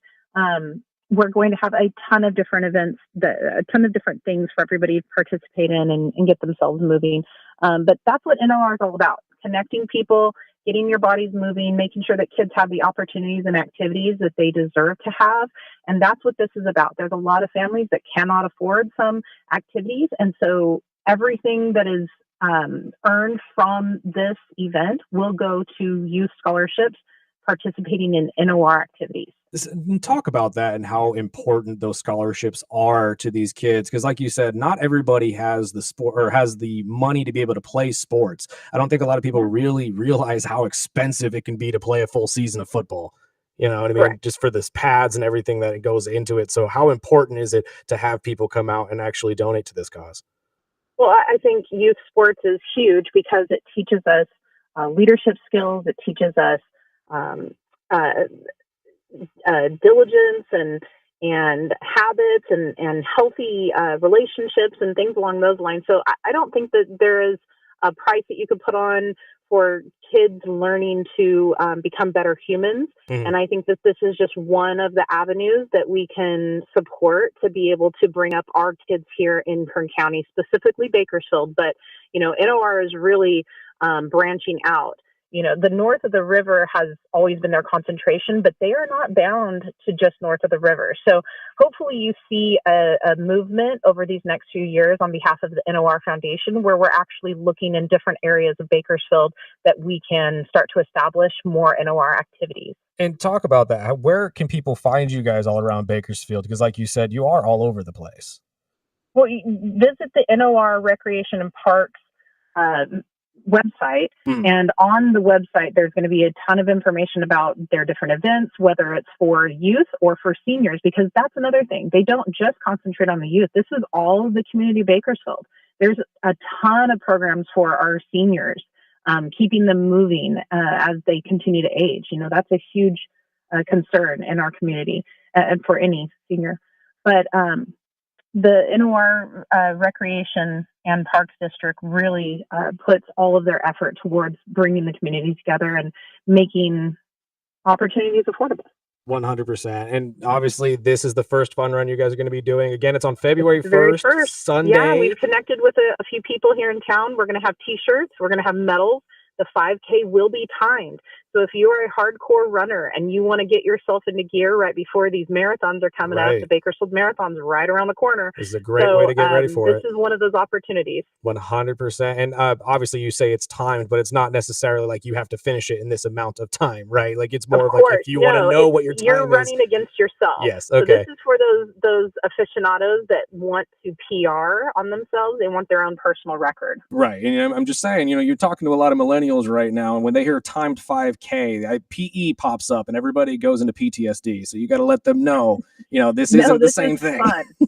Speaker 10: We're going to have a ton of different events, a ton of different things for everybody to participate in and get themselves moving. But that's what NOR is all about, connecting people, getting your bodies moving, making sure that kids have the opportunities and activities that they deserve to have. And that's what this is about. There's a lot of families that cannot afford some activities. And so everything that is earned from this event will go to youth scholarships participating in NOR activities.
Speaker 7: Talk about that and how important those scholarships are to these kids. Because like you said, not everybody has the sport or has the money to be able to play sports. I don't think a lot of people really realize how expensive it can be to play a full season of football. You know what I mean?
Speaker 10: Correct.
Speaker 7: Just for this pads and everything that goes into it. So how important is it to have people come out and actually donate to this cause?
Speaker 10: Well, I think youth sports is huge because it teaches us leadership skills. It teaches us diligence and habits and healthy relationships and things along those lines. So I don't think that there is a price that you could put on for kids learning to become better humans. And I think that this is just one of the avenues that we can support to be able to bring up our kids here in Kern County, specifically Bakersfield. But, NOR is really branching out. The north of the river has always been their concentration, but they are not bound to just north of the river. So hopefully you see a movement over these next few years on behalf of the NOR Foundation, where we're actually looking in different areas of Bakersfield that we can start to establish more NOR activities.
Speaker 1: And talk about that. Where can people find you guys all around Bakersfield? Because like you said, you are all over the place.
Speaker 10: Well, visit the NOR Recreation and Parks website. And on the website, there's going to be a ton of information about their different events, whether it's for youth or for seniors, because that's another thing. They don't just concentrate on the youth. This is all of the community of Bakersfield. There's a ton of programs for our seniors, keeping them moving as they continue to age. That's a huge concern in our community and for any senior. But the NOR Recreation and Parks District really puts all of their effort towards bringing the community together and making opportunities affordable.
Speaker 7: 100%. And obviously, this is the first fun run you guys are going to be doing. Again, it's on February 1st, Sunday.
Speaker 10: Yeah, we've connected with a few people here in town. We're going to have T-shirts. We're going to have medals. The 5K will be timed. So if you are a hardcore runner and you want to get yourself into gear right before these marathons are coming up, the Bakersfield Marathon's right around the corner.
Speaker 7: This is a great way to get ready for it.
Speaker 10: This is one of those opportunities.
Speaker 7: 100%. And obviously you say it's timed, but it's not necessarily like you have to finish it in this amount of time, right? Like it's more of like if you want to know what your time is.
Speaker 10: You're running against yourself.
Speaker 7: Yes, okay.
Speaker 10: So this is for those aficionados that want to PR on themselves. They want their own personal record.
Speaker 1: Right. And I'm just saying, you're talking to a lot of millennials right now, and when they hear timed 5K, PE pops up and everybody goes into PTSD. So you got to let them know, this isn't the same thing.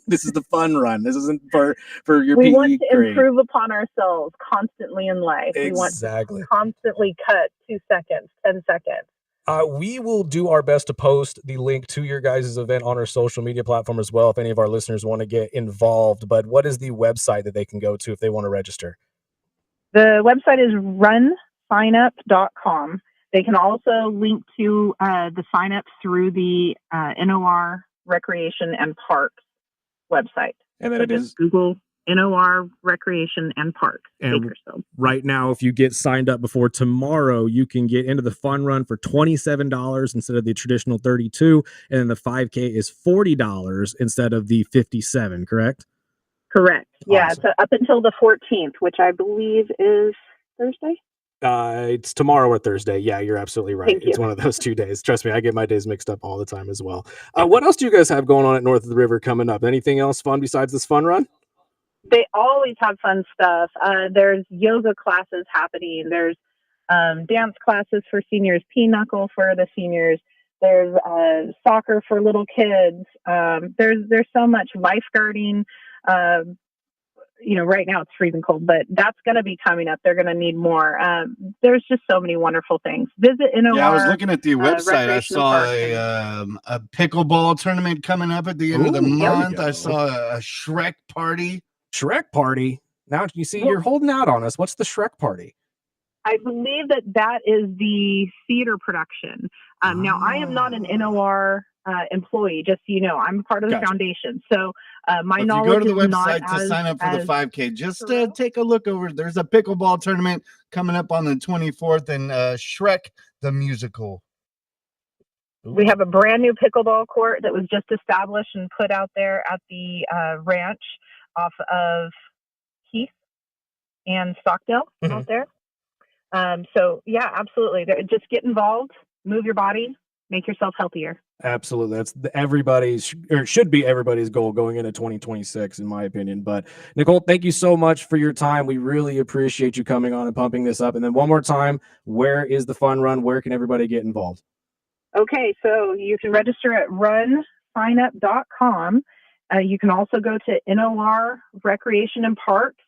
Speaker 1: This is the fun run. This isn't for your PE.
Speaker 10: We want to improve upon ourselves constantly in life.
Speaker 1: Exactly.
Speaker 10: We want to constantly cut 2 seconds, 10 seconds.
Speaker 1: We will do our best to post the link to your guys' event on our social media platform as well if any of our listeners want to get involved. But what is the website that they can go to if they want to register?
Speaker 10: The website is runsignup.com. They can also link to the sign up through the NOR Recreation and Parks website.
Speaker 1: And then it is
Speaker 10: Google NOR Recreation and Parks, Bakersfield.
Speaker 1: Right now, if you get signed up before tomorrow, you can get into the fun run for $27 instead of the traditional $32, and then the 5K is $40 instead of the $57, correct?
Speaker 10: Correct.
Speaker 1: Awesome.
Speaker 10: Yeah, so up until the 14th, which I believe is Thursday.
Speaker 7: It's tomorrow or Thursday. Yeah, you're absolutely right.
Speaker 10: Thank you.
Speaker 7: It's one of those 2 days. Trust me, I get my days mixed up all the time as well. What else do you guys have going on at North of the River coming up? Anything else fun besides this fun run?
Speaker 10: They always have fun stuff. There's yoga classes happening. There's dance classes for seniors, pinochle for the seniors. There's soccer for little kids. There's so much lifeguarding. Right now it's freezing cold, but that's going to be coming up. They're going to need more. There's just so many wonderful things. Visit NOR.
Speaker 2: Yeah, I was looking at the website. I saw a pickleball tournament coming up at the end of the month. I saw a Shrek party.
Speaker 1: Shrek party? Now you see, you're holding out on us. What's the Shrek party?
Speaker 10: I believe that is the theater production. Now, I am not an NOR employee, just so you know. I'm part of the foundation. So my knowledge is not. If you go to the website to sign up for the 5K, just take a look over. There's a pickleball tournament coming up on the 24th and Shrek the musical. We have a brand new pickleball court that was just established and put out there at the ranch off of Heath and Stockdale out there. So yeah, absolutely. Just get involved, move your body, make yourself healthier.
Speaker 1: Absolutely. That's everybody's, or should be everybody's goal going into 2026, in my opinion. But Nicole, thank you so much for your time. We really appreciate you coming on and pumping this up. And then one more time, where is the fun run? Where can everybody get involved? Okay, so you can register at runsignup.com. You can also go to NOR Recreation and Parks,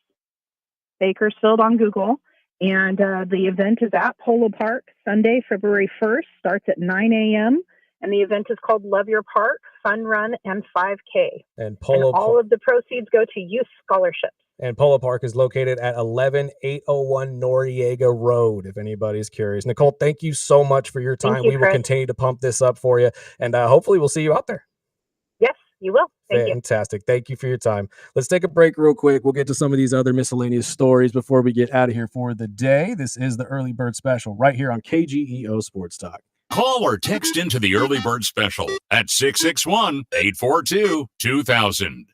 Speaker 1: Bakersfield on Google. And the event is at Polo Park, Sunday, February 1st, starts at 9 a.m. And the event is called Love Your Park, Fun Run, and 5K. And all of the proceeds go to youth scholarships. And Polo Park is located at 11801 Noriega Road, if anybody's curious. Nicole, thank you so much for your time. We will continue to pump this up for you, and hopefully we'll see you out there. Yes,
Speaker 10: You will. Thank you.
Speaker 7: Fantastic. Thank you for your time. Let's take a break real quick. We'll get to some of these other miscellaneous stories before we get out of here for the day. This is the Early Bird Special right here on KGEO Sports Talk.
Speaker 3: Call or text into the Early Bird Special at 661-842-2000.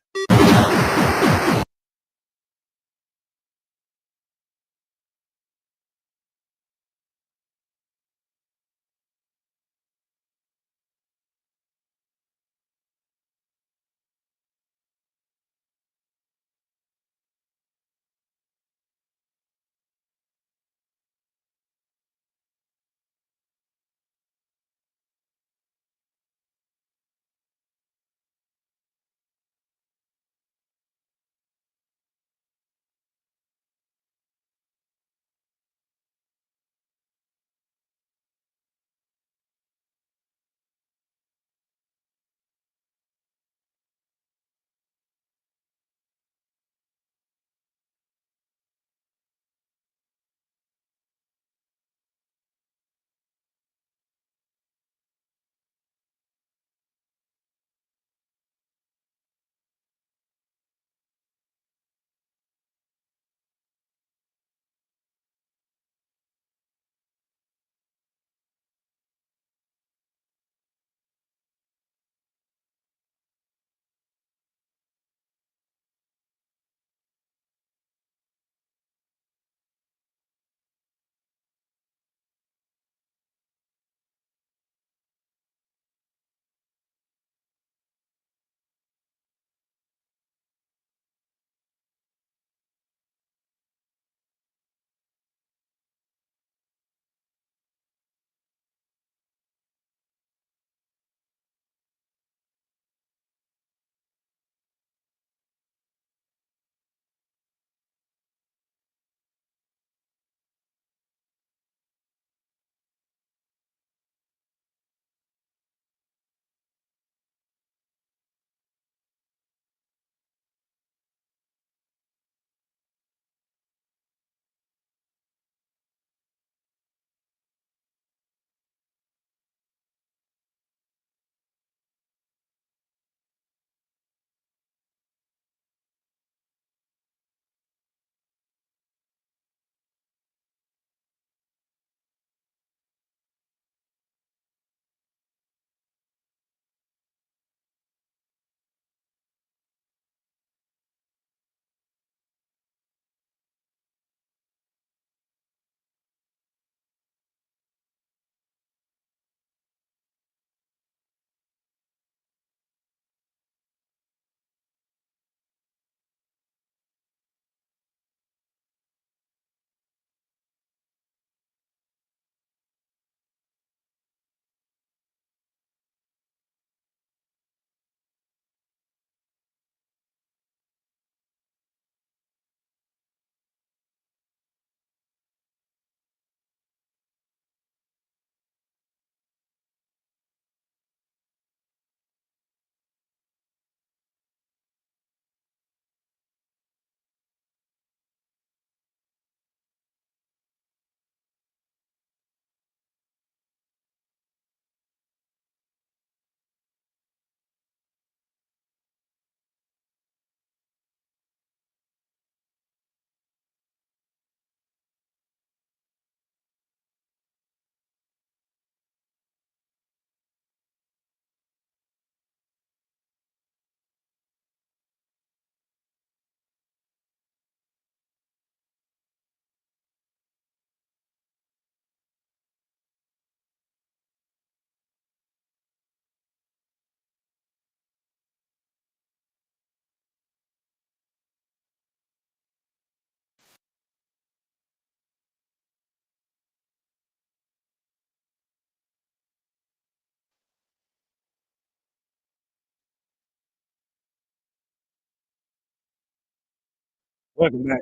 Speaker 7: Welcome back.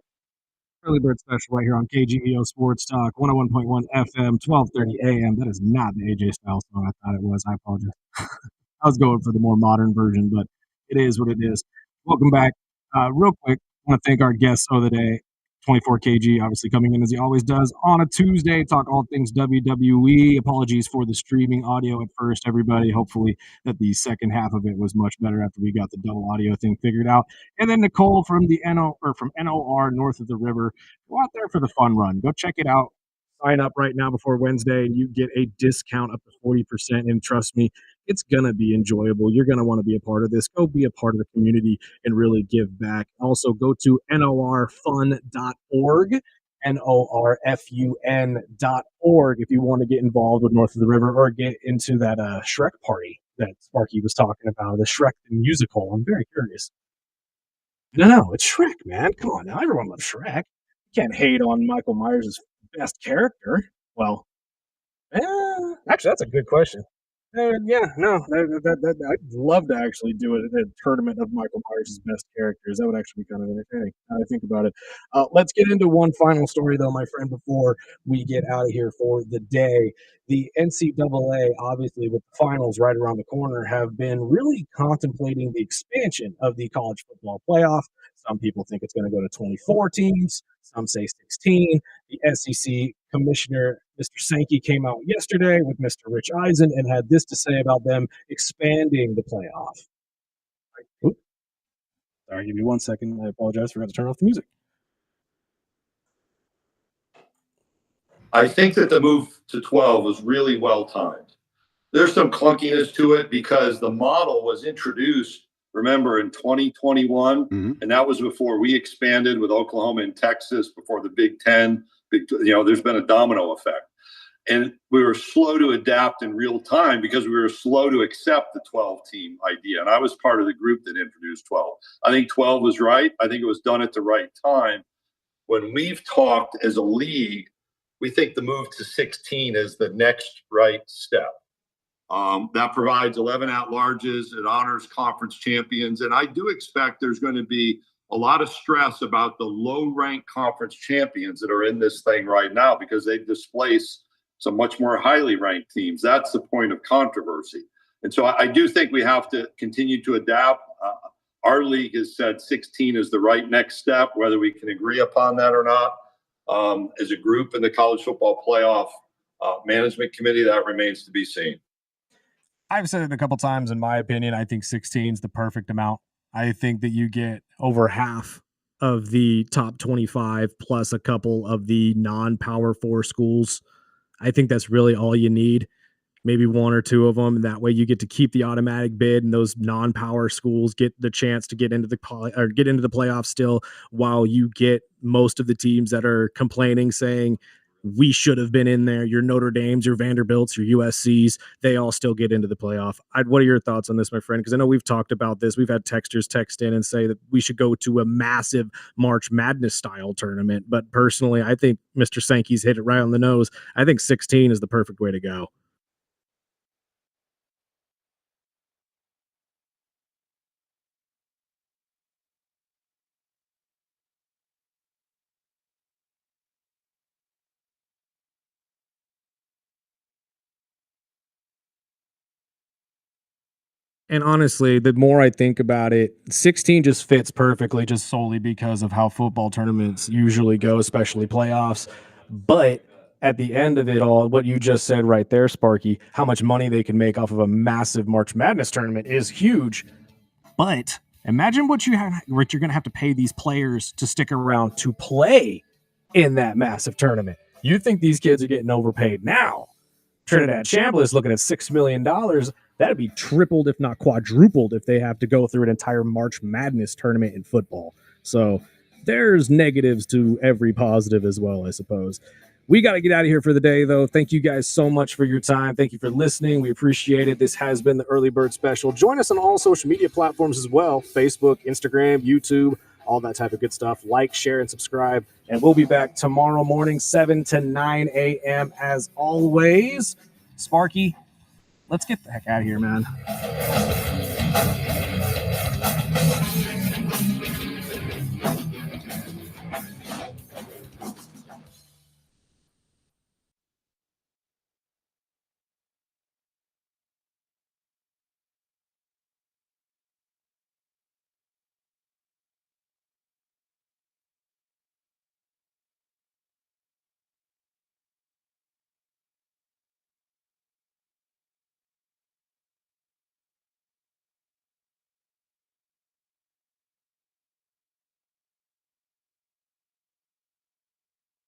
Speaker 7: Early Bird Special right here on KGEO Sports Talk, 101.1 FM, 1230 AM. That is not the AJ Styles song I thought it was. I apologize. I was going for the more modern version, but it is what it is. Welcome back. Real quick, I want to thank our guests of the day.
Speaker 1: 24 kg, obviously coming in as he always does on a Tuesday, talk all things WWE. Apologies for the streaming audio at first, everybody. Hopefully that the second half of it was much better after we got the double audio thing figured out. And then Nicole from the from NOR north of the river. Go out there for the fun run. Go check it out. Sign up right now before Wednesday, and you get a discount up to 40%. And trust me, it's going to be enjoyable. You're going to want to be a part of this. Go be a part of the community and really give back. Also, go to norfun.org, norfun.org, if you want to get involved with North of the River or get into that Shrek party that Sparky was talking about, the Shrek the musical. I'm very curious. No, it's Shrek, man. Come on now. Everyone loves Shrek. You can't hate on Michael Myers' best character. Well, actually, that's a good question. Yeah, no, I'd love to actually do a tournament of Michael Myers' best characters. That would actually be kind of entertaining. Now I think about it. Let's get into one final story, though, my friend, before we get out of here for the day. The NCAA, obviously, with the finals right around the corner, have been really contemplating the expansion of the college football playoff. Some people think it's going to go to 24 teams. Some say 16. The SEC commissioner, Mr. Sankey, came out yesterday with Mr. Rich Eisen and had this to say about them expanding the playoff. Oops. Sorry, give me 1 second. I apologize. Forgot to turn off the music.
Speaker 11: I think that the move to 12 was really well timed. There's some clunkiness to it because the model was introduced, remember, in 2021, and that was before we expanded with Oklahoma and Texas, before the Big Ten. There's been a domino effect. And we were slow to adapt in real time because we were slow to accept the 12-team idea. And I was part of the group that introduced 12. I think 12 was right. I think it was done at the right time. When we've talked as a league, we think the move to 16 is the next right step. That provides 11 at-larges. It honors conference champions. And I do expect there's going to be a lot of stress about the low-ranked conference champions that are in this thing right now because they've displaced some much more highly ranked teams. That's the point of controversy. And so I do think we have to continue to adapt. Our league has said 16 is the right next step, whether we can agree upon that or not. As a group in the college football playoff management committee, that remains to be seen.
Speaker 1: I've said it a couple times. In my opinion, I think 16 is the perfect amount. I think that you get over half of the top 25 plus a couple of the non-Power 4 schools. I think that's really all you need. Maybe one or two of them. That way you get to keep the automatic bid, and those non-power schools get the chance to get into the playoffs still, while you get most of the teams that are complaining, saying we should have been in there. Your Notre Dames, your Vanderbilts, your USCs, they all still get into the playoff. What are your thoughts on this, my friend? Because I know we've talked about this. We've had texters text in and say that we should go to a massive March Madness style tournament. But personally, I think Mr. Sankey's hit it right on the nose. I think 16 is the perfect way to go. And honestly, the more I think about it, 16 just fits perfectly, just solely because of how football tournaments usually go, especially playoffs. But at the end of it all, what you just said right there, Sparky, how much money they can make off of a massive March Madness tournament is huge. But imagine what you're going to have to pay these players to stick around to play in that massive tournament. You think these kids are getting overpaid now? Trinidad Chambliss looking at $6 million. That'd be tripled, if not quadrupled, if they have to go through an entire March Madness tournament in football. So there's negatives to every positive as well, I suppose. We got to get out of here for the day, though. Thank you guys so much for your time. Thank you for listening. We appreciate it. This has been the Early Bird Special. Join us on all social media platforms as well. Facebook, Instagram, YouTube, all that type of good stuff. Like, share, and subscribe. And we'll be back tomorrow morning, 7 to 9 a.m. as always. Sparky, let's get the heck out of here, man.